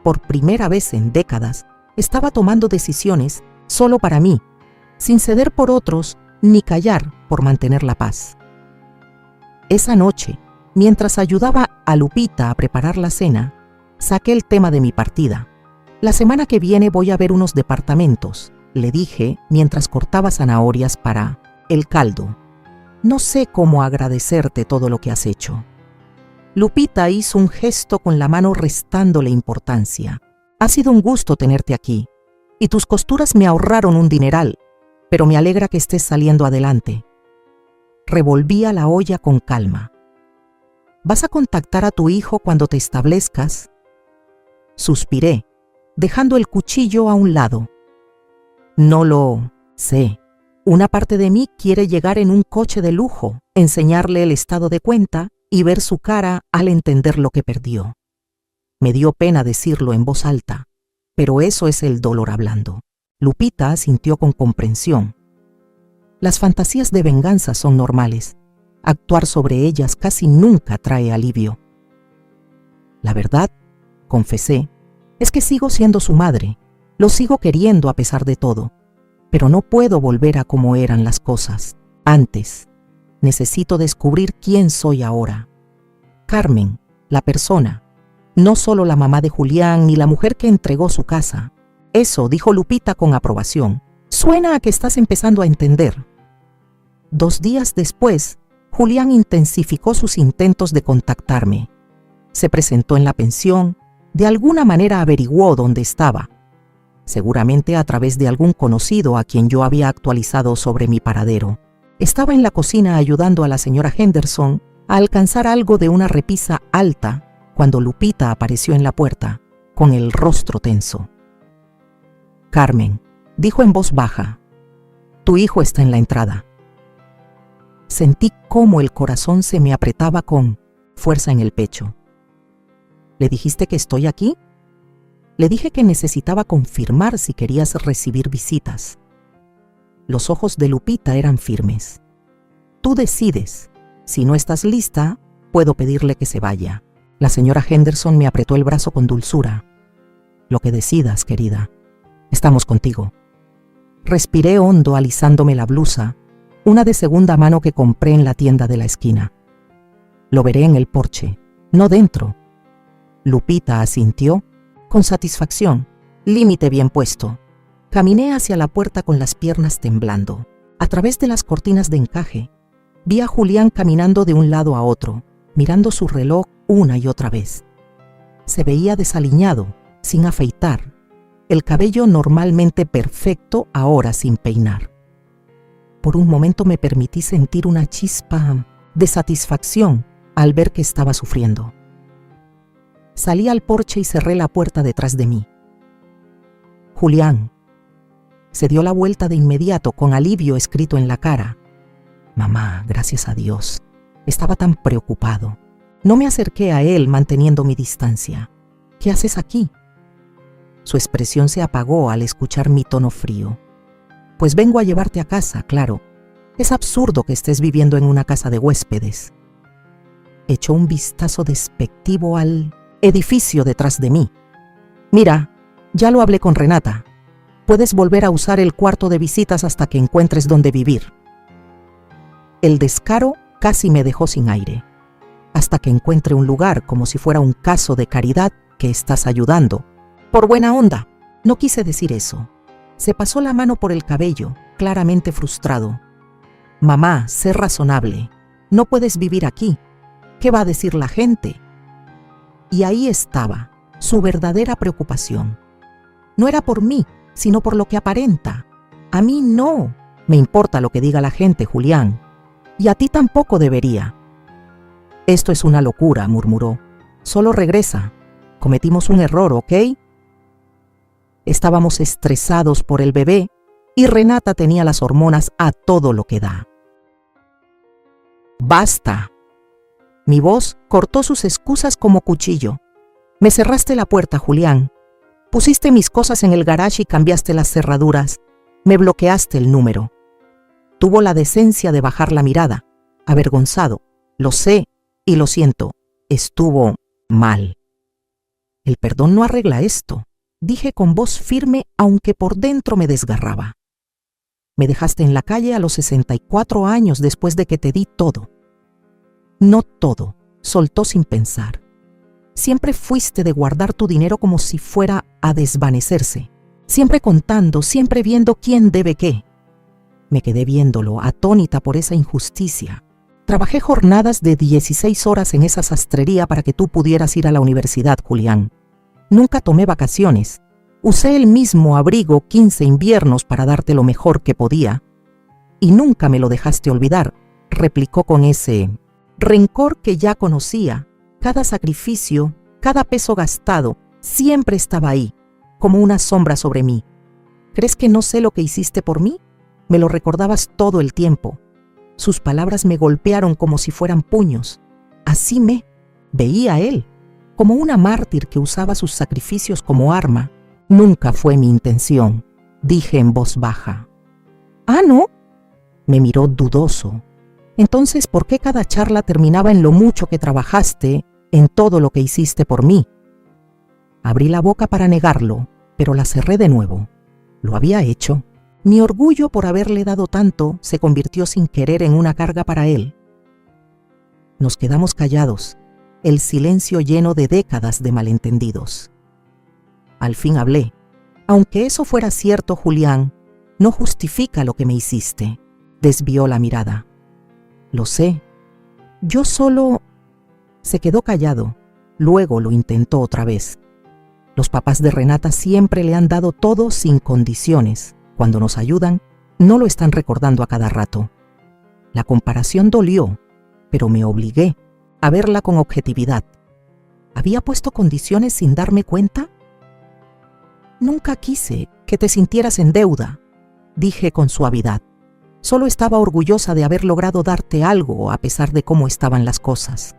Por primera vez en décadas, estaba tomando decisiones solo para mí, sin ceder por otros ni callar por mantener la paz. Esa noche, mientras ayudaba a Lupita a preparar la cena, saqué el tema de mi partida. La semana que viene voy a ver unos departamentos, le dije mientras cortaba zanahorias para el caldo. No sé cómo agradecerte todo lo que has hecho. Lupita hizo un gesto con la mano restándole importancia. Ha sido un gusto tenerte aquí. y tus costuras me ahorraron un dineral, pero me alegra que estés saliendo adelante. Revolvía la olla con calma. ¿Vas a contactar a tu hijo cuando te establezcas? Suspiré, dejando el cuchillo a un lado. No lo sé. Una parte de mí quiere llegar en un coche de lujo, enseñarle el estado de cuenta y ver su cara al entender lo que perdió. Me dio pena decirlo en voz alta, pero eso es el dolor hablando. Lupita asintió con comprensión. Las fantasías de venganza son normales. Actuar sobre ellas casi nunca trae alivio. La verdad, confesé, es que sigo siendo su madre. Lo sigo queriendo a pesar de todo. Pero no puedo volver a como eran las cosas antes. Necesito descubrir quién soy ahora. Carmen, la persona, no solo la mamá de Julián ni la mujer que entregó su casa. Eso, dijo Lupita con aprobación. Suena a que estás empezando a entender. 2 días después, Julián intensificó sus intentos de contactarme. Se presentó en la pensión, de alguna manera averiguó dónde estaba. Seguramente a través de algún conocido a quien yo había actualizado sobre mi paradero. Estaba en la cocina ayudando a la señora Henderson a alcanzar algo de una repisa alta cuando Lupita apareció en la puerta, con el rostro tenso. Carmen, dijo en voz baja, tu hijo está en la entrada. Sentí cómo el corazón se me apretaba con fuerza en el pecho. ¿Le dijiste que estoy aquí? Le dije que necesitaba confirmar si querías recibir visitas. Los ojos de Lupita eran firmes. Tú decides. Si no estás lista, puedo pedirle que se vaya. La señora Henderson me apretó el brazo con dulzura. Lo que decidas, querida. Estamos contigo. Respiré hondo alisándome la blusa, una de segunda mano que compré en la tienda de la esquina. Lo veré en el porche, no dentro. Lupita asintió con satisfacción, límite bien puesto. Caminé hacia la puerta con las piernas temblando. A través de las cortinas de encaje, vi a Julián caminando de un lado a otro, mirando su reloj una y otra vez. Se veía desaliñado, sin afeitar, el cabello normalmente perfecto ahora sin peinar. Por un momento me permití sentir una chispa de satisfacción al ver que estaba sufriendo. Salí al porche y cerré la puerta detrás de mí. Julián. Se dio la vuelta de inmediato con alivio escrito en la cara. Mamá, gracias a Dios. Estaba tan preocupado. No me acerqué a él manteniendo mi distancia. ¿Qué haces aquí? Su expresión se apagó al escuchar mi tono frío. Pues vengo a llevarte a casa, claro. Es absurdo que estés viviendo en una casa de huéspedes. Echó un vistazo despectivo al edificio detrás de mí. Mira, ya lo hablé con Renata. Puedes volver a usar el cuarto de visitas hasta que encuentres dónde vivir. El descaro casi me dejó sin aire. Hasta que encuentre un lugar, como si fuera un caso de caridad que estás ayudando. Por buena onda. No quise decir eso. Se pasó la mano por el cabello, claramente frustrado. Mamá, sé razonable. No puedes vivir aquí. ¿Qué va a decir la gente? Y ahí estaba, su verdadera preocupación. No era por mí, sino por lo que aparenta. A mí no me importa lo que diga la gente, Julián. Y a ti tampoco debería. Esto es una locura, murmuró. Solo regresa. Cometimos un error, ¿ok? Estábamos estresados por el bebé y Renata tenía las hormonas a todo lo que da. ¡Basta! Mi voz cortó sus excusas como cuchillo. Me cerraste la puerta, Julián. Pusiste mis cosas en el garage y cambiaste las cerraduras. Me bloqueaste el número. Tuvo la decencia de bajar la mirada, avergonzado. Lo sé y lo siento. Estuvo mal. El perdón no arregla esto, dije con voz firme, aunque por dentro me desgarraba. Me dejaste en la calle a los 64 años después de que te di todo. No todo, soltó sin pensar. Siempre fuiste de guardar tu dinero como si fuera a desvanecerse. Siempre contando, siempre viendo quién debe qué. Me quedé viéndolo, atónita por esa injusticia. Trabajé jornadas de 16 horas en esa sastrería para que tú pudieras ir a la universidad, Julián. Nunca tomé vacaciones. Usé el mismo abrigo 15 inviernos para darte lo mejor que podía. Y nunca me lo dejaste olvidar, replicó con ese rencor que ya conocía. Cada sacrificio, cada peso gastado, siempre estaba ahí, como una sombra sobre mí. ¿Crees que no sé lo que hiciste por mí? Me lo recordabas todo el tiempo. Sus palabras me golpearon como si fueran puños. Así me veía él, como una mártir que usaba sus sacrificios como arma. Nunca fue mi intención, dije en voz baja. ¿Ah, no? Me miró dudoso. Entonces, ¿por qué cada charla terminaba en lo mucho que trabajaste, en todo lo que hiciste por mí? Abrí la boca para negarlo, pero la cerré de nuevo. Lo había hecho. Mi orgullo por haberle dado tanto se convirtió sin querer en una carga para él. Nos quedamos callados, el silencio lleno de décadas de malentendidos. Al fin hablé. Aunque eso fuera cierto, Julián, no justifica lo que me hiciste. Desvió la mirada. Lo sé. Yo solo... Se quedó callado. Luego lo intentó otra vez. Los papás de Renata siempre le han dado todo sin condiciones. Cuando nos ayudan, no lo están recordando a cada rato. La comparación dolió, pero me obligué a verla con objetividad. ¿Había puesto condiciones sin darme cuenta? Nunca quise que te sintieras en deuda, dije con suavidad. Solo estaba orgullosa de haber logrado darte algo a pesar de cómo estaban las cosas.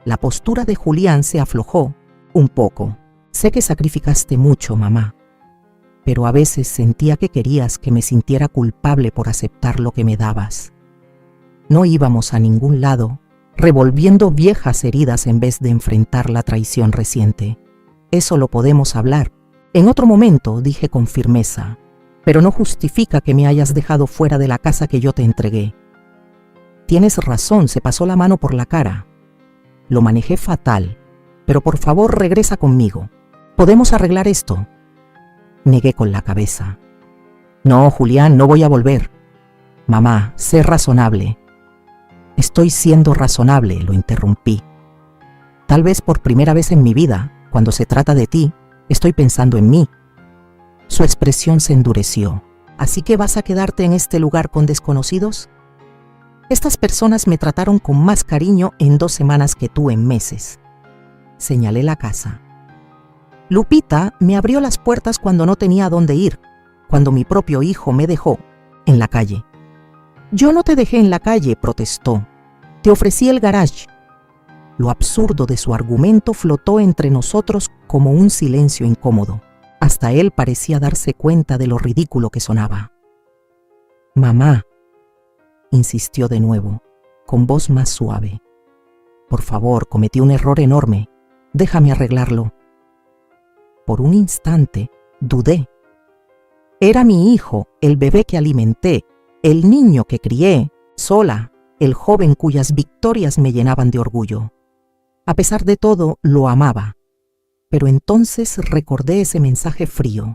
La postura de Julián se aflojó un poco. Sé que sacrificaste mucho, mamá, pero a veces sentía que querías que me sintiera culpable por aceptar lo que me dabas. No íbamos a ningún lado, revolviendo viejas heridas en vez de enfrentar la traición reciente. Eso lo podemos hablar. En otro momento, dije con firmeza, pero no justifica que me hayas dejado fuera de la casa que yo te entregué. Tienes razón, se pasó la mano por la cara. Lo manejé fatal, pero por favor regresa conmigo. ¿Podemos arreglar esto? Negué con la cabeza. No, Julián, no voy a volver. Mamá, sé razonable. Estoy siendo razonable, lo interrumpí. Tal vez por primera vez en mi vida, cuando se trata de ti, estoy pensando en mí. Su expresión se endureció. ¿Así que vas a quedarte en este lugar con desconocidos? Estas personas me trataron con más cariño en 2 semanas que tú en meses. Señalé la casa. Lupita me abrió las puertas cuando no tenía a dónde ir, cuando mi propio hijo me dejó en la calle. Yo no te dejé en la calle, protestó. Te ofrecí el garage. Lo absurdo de su argumento flotó entre nosotros como un silencio incómodo. Hasta él parecía darse cuenta de lo ridículo que sonaba. Mamá, insistió de nuevo, con voz más suave. Por favor, cometí un error enorme. Déjame arreglarlo. Por un instante, dudé. Era mi hijo, el bebé que alimenté, el niño que crié, sola, el joven cuyas victorias me llenaban de orgullo. A pesar de todo, lo amaba. Pero entonces recordé ese mensaje frío.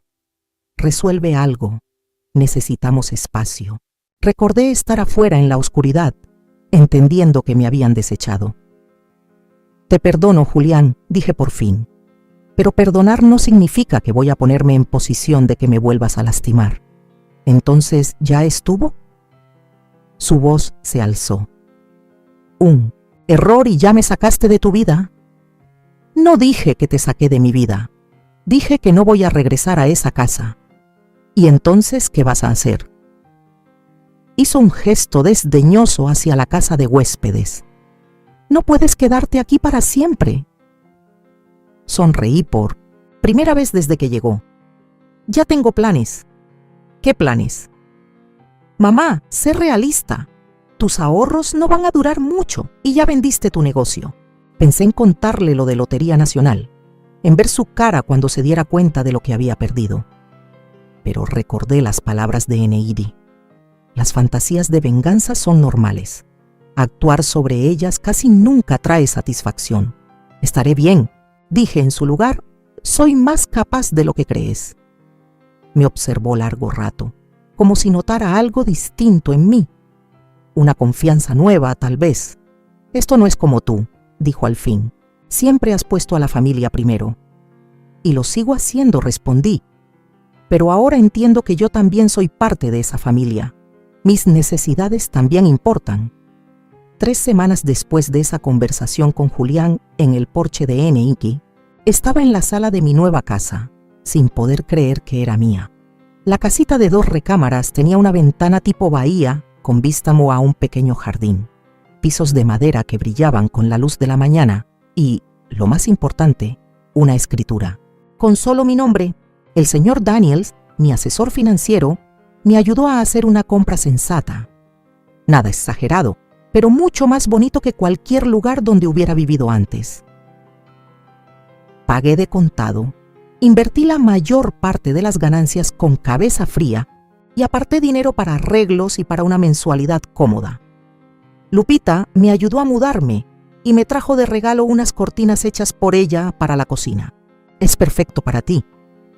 Resuelve algo. Necesitamos espacio. Recordé estar afuera en la oscuridad, entendiendo que me habían desechado. Te perdono, Julián, dije por fin. Pero perdonar no significa que voy a ponerme en posición de que me vuelvas a lastimar. Entonces, ¿ya estuvo? Su voz se alzó. Un error y ya me sacaste de tu vida. No dije que te saqué de mi vida. Dije que no voy a regresar a esa casa. ¿Y entonces qué vas a hacer? Hizo un gesto desdeñoso hacia la casa de huéspedes. No puedes quedarte aquí para siempre. Sonreí por primera vez desde que llegó. Ya tengo planes. ¿Qué planes? Mamá, sé realista. Tus ahorros no van a durar mucho y ya vendiste tu negocio. Pensé en contarle lo de Lotería Nacional, en ver su cara cuando se diera cuenta de lo que había perdido. Pero recordé las palabras de Eneidi. Las fantasías de venganza son normales. Actuar sobre ellas casi nunca trae satisfacción. Estaré bien, dije en su lugar, soy más capaz de lo que crees. Me observó largo rato, como si notara algo distinto en mí. Una confianza nueva, tal vez. Esto no es como tú, dijo al fin. Siempre has puesto a la familia primero. Y lo sigo haciendo, respondí. Pero ahora entiendo que yo también soy parte de esa familia. Mis necesidades también importan. 3 semanas después de esa conversación con Julián en el porche de NIC, estaba en la sala de mi nueva casa, sin poder creer que era mía. La casita de 2 recámaras tenía una ventana tipo bahía con vista a un pequeño jardín, pisos de madera que brillaban con la luz de la mañana y, lo más importante, una escritura. Con solo mi nombre, el señor Daniels, mi asesor financiero, me ayudó a hacer una compra sensata. Nada exagerado, pero mucho más bonito que cualquier lugar donde hubiera vivido antes. Pagué de contado, invertí la mayor parte de las ganancias con cabeza fría y aparté dinero para arreglos y para una mensualidad cómoda. Lupita me ayudó a mudarme y me trajo de regalo unas cortinas hechas por ella para la cocina. «Es perfecto para ti»,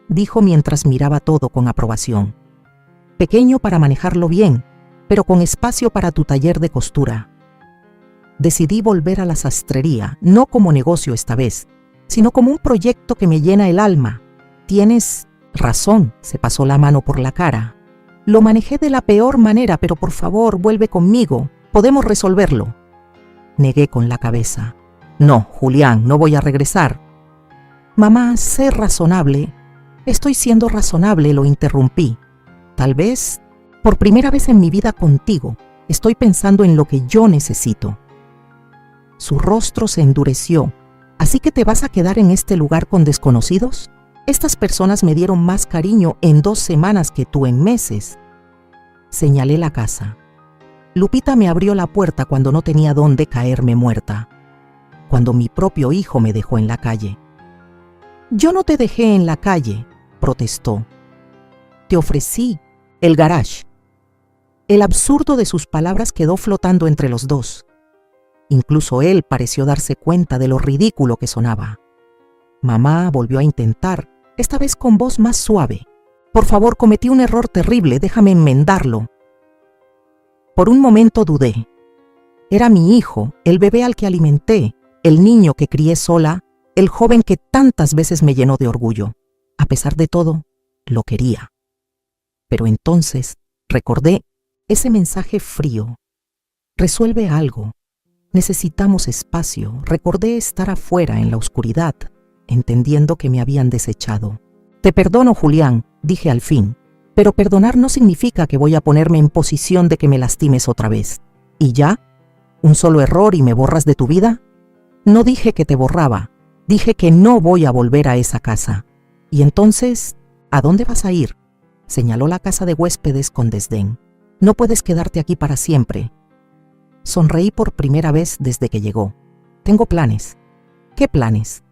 dijo mientras miraba todo con aprobación. «Pequeño para manejarlo bien, pero con espacio para tu taller de costura». Decidí volver a la sastrería, no como negocio esta vez, sino como un proyecto que me llena el alma. «Tienes razón», se pasó la mano por la cara. «Lo manejé de la peor manera, pero por favor, vuelve conmigo. Podemos resolverlo». Negué con la cabeza. «No, Julián, no voy a regresar». «Mamá, sé razonable». «Estoy siendo razonable», lo interrumpí. «Tal vez, por primera vez en mi vida contigo, estoy pensando en lo que yo necesito». Su rostro se endureció. «¿Así que te vas a quedar en este lugar con desconocidos? Estas personas me dieron más cariño en 2 semanas que tú en meses». Señalé la casa. Lupita me abrió la puerta cuando no tenía dónde caerme muerta, cuando mi propio hijo me dejó en la calle. «Yo no te dejé en la calle», protestó. «Te ofrecí el garage». El absurdo de sus palabras quedó flotando entre los dos. Incluso él pareció darse cuenta de lo ridículo que sonaba. Mamá volvió a intentar, esta vez con voz más suave. «Por favor, cometí un error terrible, déjame enmendarlo». Por un momento dudé. Era mi hijo, el bebé al que alimenté, el niño que crié sola, el joven que tantas veces me llenó de orgullo. A pesar de todo, lo quería. Pero entonces recordé ese mensaje frío. «Resuelve algo. Necesitamos espacio». Recordé estar afuera en la oscuridad, entendiendo que me habían desechado. «Te perdono, Julián», dije al fin, «pero perdonar no significa que voy a ponerme en posición de que me lastimes otra vez». «¿Y ya? ¿Un solo error y me borras de tu vida?» «No dije que te borraba, dije que no voy a volver a esa casa». «¿Y entonces, a dónde vas a ir?», señaló la casa de huéspedes con desdén. «No puedes quedarte aquí para siempre». Sonreí por primera vez desde que llegó. «Tengo planes». «¿Qué planes?»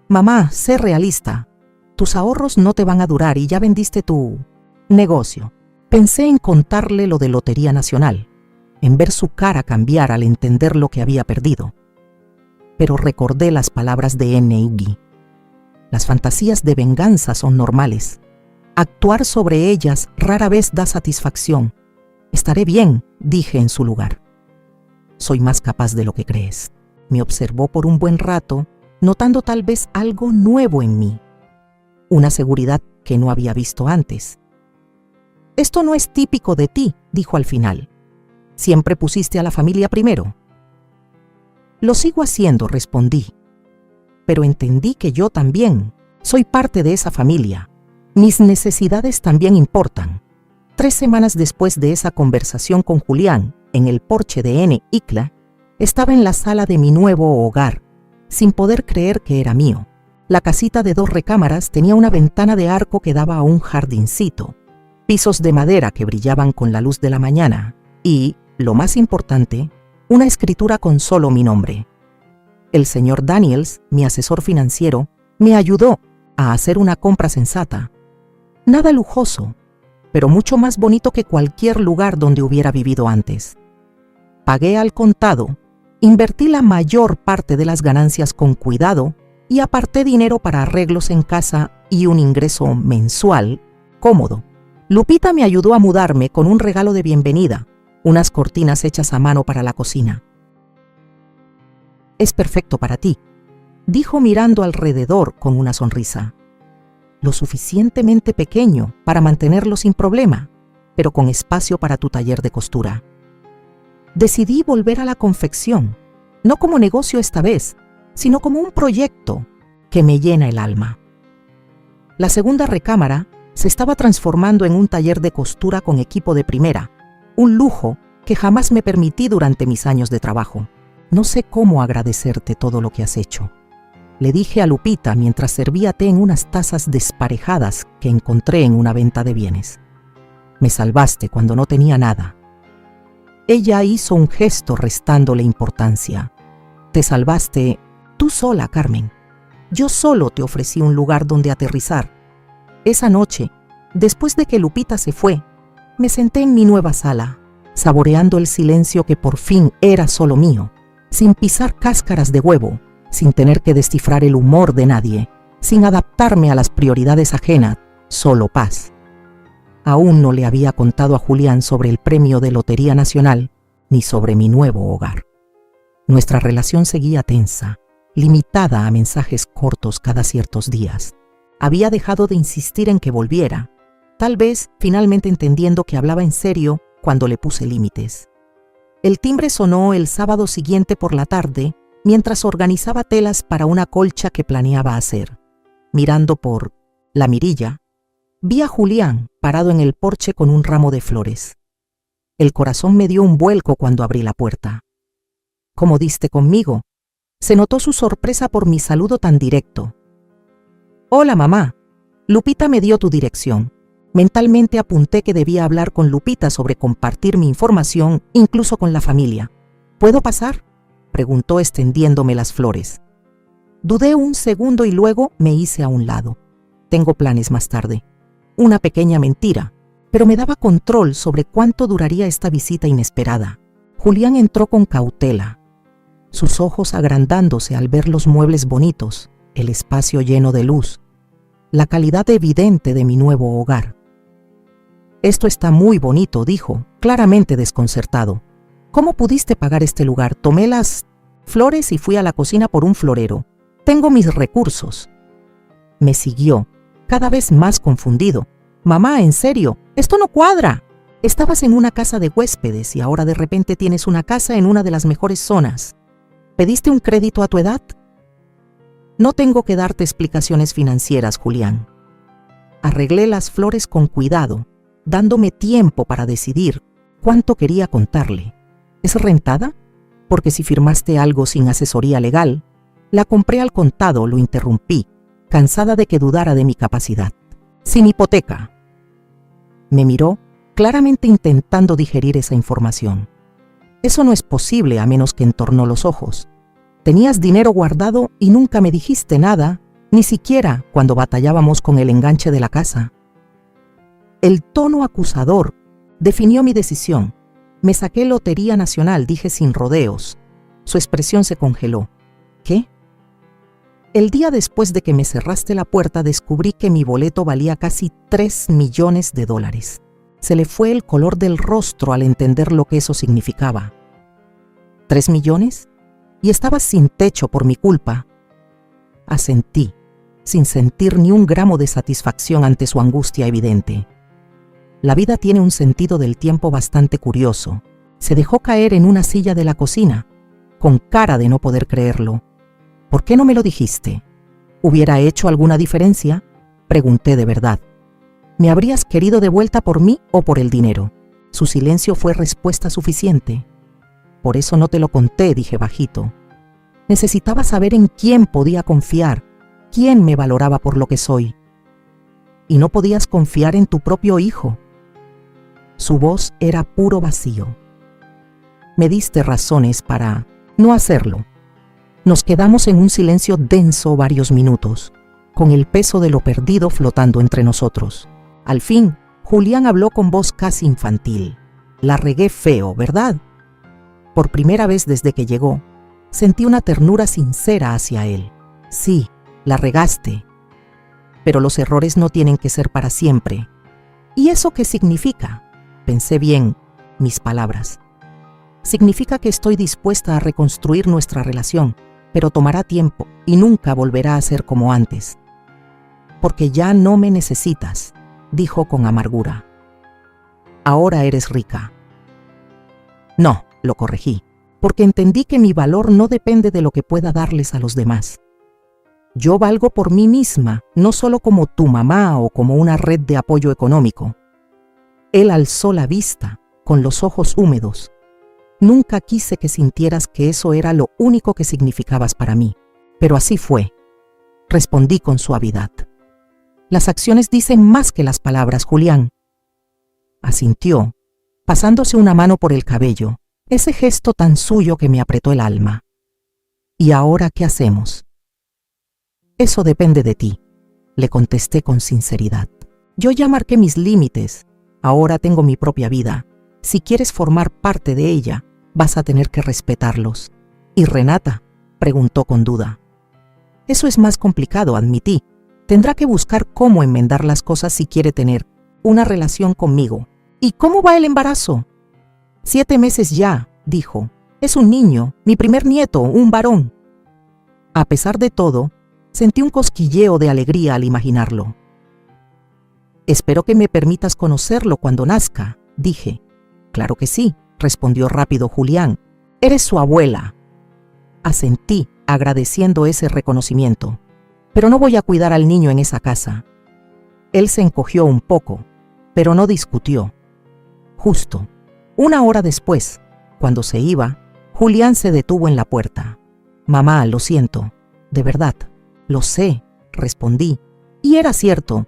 «Mamá, sé realista. Tus ahorros no te van a durar y ya vendiste tu negocio». Pensé en contarle lo de Lotería Nacional, en ver su cara cambiar al entender lo que había perdido. Pero recordé las palabras de NIC. Las fantasías de venganza son normales. Actuar sobre ellas rara vez da satisfacción. «Estaré bien», dije en su lugar. «Soy más capaz de lo que crees». Me observó por un buen rato, notando tal vez algo nuevo en mí. Una seguridad que no había visto antes. «Esto no es típico de ti», dijo al final. «Siempre pusiste a la familia primero». «Lo sigo haciendo», respondí. «Pero entendí que yo también soy parte de esa familia. Mis necesidades también importan». 3 semanas después de esa conversación con Julián, en el porche de NIC, estaba en la sala de mi nuevo hogar, sin poder creer que era mío. La casita de 2 recámaras tenía una ventana de arco que daba a un jardincito, pisos de madera que brillaban con la luz de la mañana y, lo más importante, una escritura con solo mi nombre. El señor Daniels, mi asesor financiero, me ayudó a hacer una compra sensata. Nada lujoso, pero mucho más bonito que cualquier lugar donde hubiera vivido antes. Pagué al contado, invertí la mayor parte de las ganancias con cuidado y aparté dinero para arreglos en casa y un ingreso mensual cómodo. Lupita me ayudó a mudarme con un regalo de bienvenida, unas cortinas hechas a mano para la cocina. «Es perfecto para ti», dijo mirando alrededor con una sonrisa. lo suficientemente pequeño para mantenerlo sin problema, pero con espacio para tu taller de costura. Decidí volver a la confección, no como negocio esta vez, sino como un proyecto que me llena el alma. La segunda recámara se estaba transformando en un taller de costura con equipo de primera, un lujo que jamás me permití durante mis años de trabajo. No sé cómo agradecerte todo lo que has hecho, le dije a Lupita mientras servía té en unas tazas desparejadas que encontré en una venta de bienes. Me salvaste cuando no tenía nada. Ella hizo un gesto restándole importancia. Te salvaste tú sola, Carmen. Yo solo te ofrecí un lugar donde aterrizar. Esa noche, después de que Lupita se fue, me senté en mi nueva sala, saboreando el silencio que por fin era solo mío, sin pisar cáscaras de huevo, sin tener que descifrar el humor de nadie, sin adaptarme a las prioridades ajenas, solo paz. Aún no le había contado a Julián sobre el premio de Lotería Nacional, ni sobre mi nuevo hogar. Nuestra relación seguía tensa, limitada a mensajes cortos cada ciertos días. Había dejado de insistir en que volviera, tal vez finalmente entendiendo que hablaba en serio cuando le puse límites. El timbre sonó el sábado siguiente por la tarde, mientras organizaba telas para una colcha que planeaba hacer. Mirando por la mirilla, vi a Julián parado en el porche con un ramo de flores. El corazón me dio un vuelco cuando abrí la puerta. ¿Cómo diste conmigo? Se notó su sorpresa por mi saludo tan directo. Hola, mamá. Lupita me dio tu dirección. Mentalmente apunté que debía hablar con Lupita sobre compartir mi información, incluso con la familia. ¿Puedo pasar?, preguntó extendiéndome las flores. Dudé un segundo y luego me hice a un lado. Tengo planes más tarde. Una pequeña mentira, pero me daba control sobre cuánto duraría esta visita inesperada. Julián entró con cautela, sus ojos agrandándose al ver los muebles bonitos, el espacio lleno de luz, la calidad evidente de mi nuevo hogar. Esto está muy bonito, dijo, claramente desconcertado. ¿Cómo pudiste pagar este lugar? Tomé las flores y fui a la cocina por un florero. Tengo mis recursos. Me siguió, cada vez más confundido. Mamá, en serio, esto no cuadra. Estabas en una casa de huéspedes y ahora de repente tienes una casa en una de las mejores zonas. ¿Pediste un crédito a tu edad? No tengo que darte explicaciones financieras, Julián. Arreglé las flores con cuidado, dándome tiempo para decidir cuánto quería contarle. ¿Es rentada? Porque si firmaste algo sin asesoría legal, la compré al contado, lo interrumpí, cansada de que dudara de mi capacidad. Sin hipoteca. Me miró, claramente intentando digerir esa información. Eso no es posible a menos que entornó los ojos. Tenías dinero guardado y nunca me dijiste nada, ni siquiera cuando batallábamos con el enganche de la casa. El tono acusador definió mi decisión. Me saqué Lotería Nacional, dije sin rodeos. Su expresión se congeló. ¿Qué? El día después de que me cerraste la puerta descubrí que mi boleto valía casi $3 millones. Se le fue el color del rostro al entender lo que eso significaba. ¿3 millones? Y estabas sin techo por mi culpa. Asentí, sin sentir ni un gramo de satisfacción ante su angustia evidente. La vida tiene un sentido del tiempo bastante curioso. Se dejó caer en una silla de la cocina, con cara de no poder creerlo. ¿Por qué no me lo dijiste? ¿Hubiera hecho alguna diferencia? Pregunté de verdad. ¿Me habrías querido de vuelta por mí o por el dinero? Su silencio fue respuesta suficiente. Por eso no te lo conté, dije bajito. Necesitaba saber en quién podía confiar, quién me valoraba por lo que soy. ¿Y no podías confiar en tu propio hijo? Su voz era puro vacío. Me diste razones para no hacerlo. Nos quedamos en un silencio denso varios minutos, con el peso de lo perdido flotando entre nosotros. Al fin, Julián habló con voz casi infantil. La regué feo, ¿verdad? Por primera vez desde que llegó, sentí una ternura sincera hacia él. Sí, la regaste. Pero los errores no tienen que ser para siempre. ¿Y eso qué significa? Pensé bien mis palabras. Significa que estoy dispuesta a reconstruir nuestra relación, pero tomará tiempo y nunca volverá a ser como antes. Porque ya no me necesitas, dijo con amargura. Ahora eres rica. No, lo corregí, porque entendí que mi valor no depende de lo que pueda darles a los demás. Yo valgo por mí misma, no solo como tu mamá o como una red de apoyo económico. Él alzó la vista, con los ojos húmedos. Nunca quise que sintieras que eso era lo único que significabas para mí, pero así fue. Respondí con suavidad. Las acciones dicen más que las palabras, Julián. Asintió, pasándose una mano por el cabello, ese gesto tan suyo que me apretó el alma. ¿Y ahora qué hacemos? Eso depende de ti, le contesté con sinceridad. Yo ya marqué mis límites, ahora tengo mi propia vida. Si quieres formar parte de ella, vas a tener que respetarlos. ¿Y Renata?, preguntó con duda. Eso es más complicado, admití. Tendrá que buscar cómo enmendar las cosas si quiere tener una relación conmigo. ¿Y cómo va el embarazo? 7 meses ya, dijo. Es un niño, mi primer nieto, un varón. A pesar de todo, sentí un cosquilleo de alegría al imaginarlo. Espero que me permitas conocerlo cuando nazca, dije. Claro que sí, respondió rápido Julián. Eres su abuela. Asentí, agradeciendo ese reconocimiento. Pero no voy a cuidar al niño en esa casa. Él se encogió un poco, pero no discutió. Justo, 1 hora después, cuando se iba, Julián se detuvo en la puerta. Mamá, lo siento, de verdad, lo sé, respondí. Y era cierto.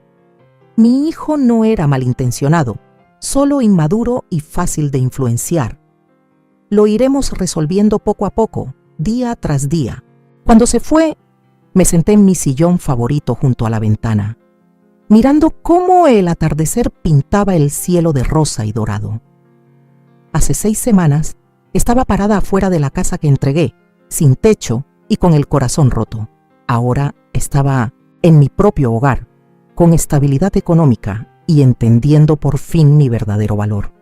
Mi hijo no era malintencionado, solo inmaduro y fácil de influenciar. Lo iremos resolviendo poco a poco, día tras día. Cuando se fue, me senté en mi sillón favorito junto a la ventana, mirando cómo el atardecer pintaba el cielo de rosa y dorado. Hace 6 semanas estaba parada afuera de la casa que entregué, sin techo y con el corazón roto. Ahora estaba en mi propio hogar, con estabilidad económica y entendiendo por fin mi verdadero valor.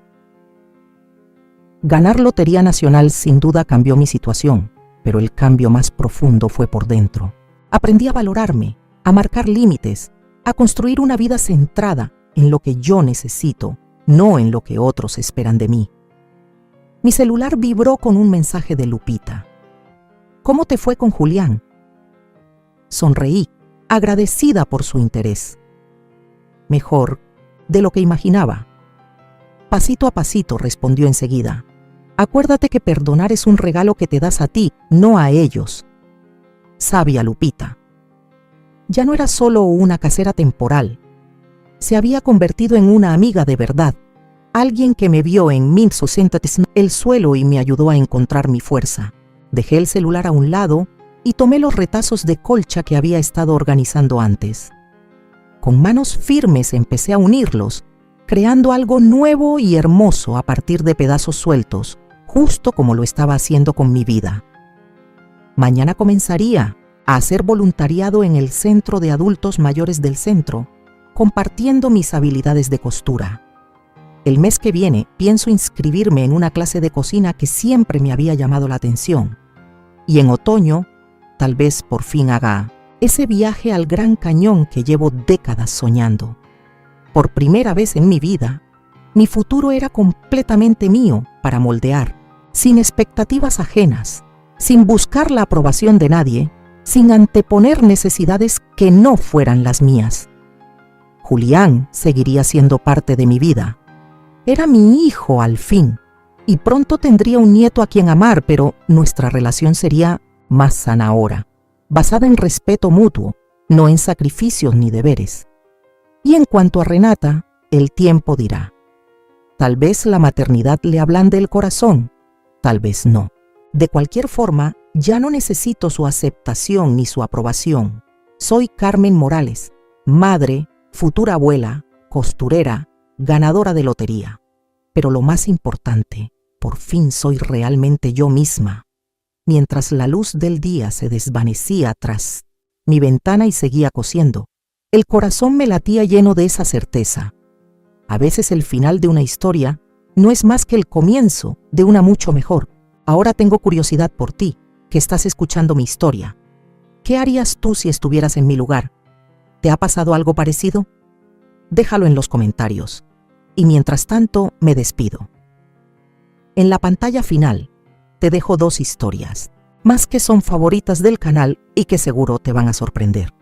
Ganar Lotería Nacional sin duda cambió mi situación, pero el cambio más profundo fue por dentro. Aprendí a valorarme, a marcar límites, a construir una vida centrada en lo que yo necesito, no en lo que otros esperan de mí. Mi celular vibró con un mensaje de Lupita. ¿Cómo te fue con Julián? Sonreí, agradecida por su interés. Mejor de lo que imaginaba. Pasito a pasito, respondió enseguida. Acuérdate que perdonar es un regalo que te das a ti, no a ellos. Sabia Lupita. Ya no era solo una casera temporal. Se había convertido en una amiga de verdad. Alguien que me vio en el suelo y me ayudó a encontrar mi fuerza. Dejé el celular a un lado y tomé los retazos de colcha que había estado organizando antes. Con manos firmes empecé a unirlos, creando algo nuevo y hermoso a partir de pedazos sueltos, justo como lo estaba haciendo con mi vida. Mañana comenzaría a hacer voluntariado en el Centro de Adultos Mayores del centro, compartiendo mis habilidades de costura. El mes que viene pienso inscribirme en una clase de cocina que siempre me había llamado la atención. Y en otoño, tal vez por fin haga ese viaje al Gran Cañón que llevo décadas soñando. Por primera vez en mi vida, mi futuro era completamente mío para moldear, sin expectativas ajenas, sin buscar la aprobación de nadie, sin anteponer necesidades que no fueran las mías. Julián seguiría siendo parte de mi vida. Era mi hijo al fin, y pronto tendría un nieto a quien amar, pero nuestra relación sería más sana ahora, basada en respeto mutuo, no en sacrificios ni deberes. Y en cuanto a Renata, el tiempo dirá. Tal vez la maternidad le ablande el corazón, tal vez no. De cualquier forma, ya no necesito su aceptación ni su aprobación. Soy Carmen Morales, madre, futura abuela, costurera, ganadora de lotería. Pero lo más importante, por fin soy realmente yo misma. Mientras la luz del día se desvanecía tras mi ventana y seguía cosiendo, el corazón me latía lleno de esa certeza. A veces el final de una historia no es más que el comienzo de una mucho mejor. Ahora tengo curiosidad por ti, que estás escuchando mi historia. ¿Qué harías tú si estuvieras en mi lugar? ¿Te ha pasado algo parecido? Déjalo en los comentarios. Y mientras tanto, me despido. En la pantalla final, te dejo 2 historias, más que son favoritas del canal y que seguro te van a sorprender.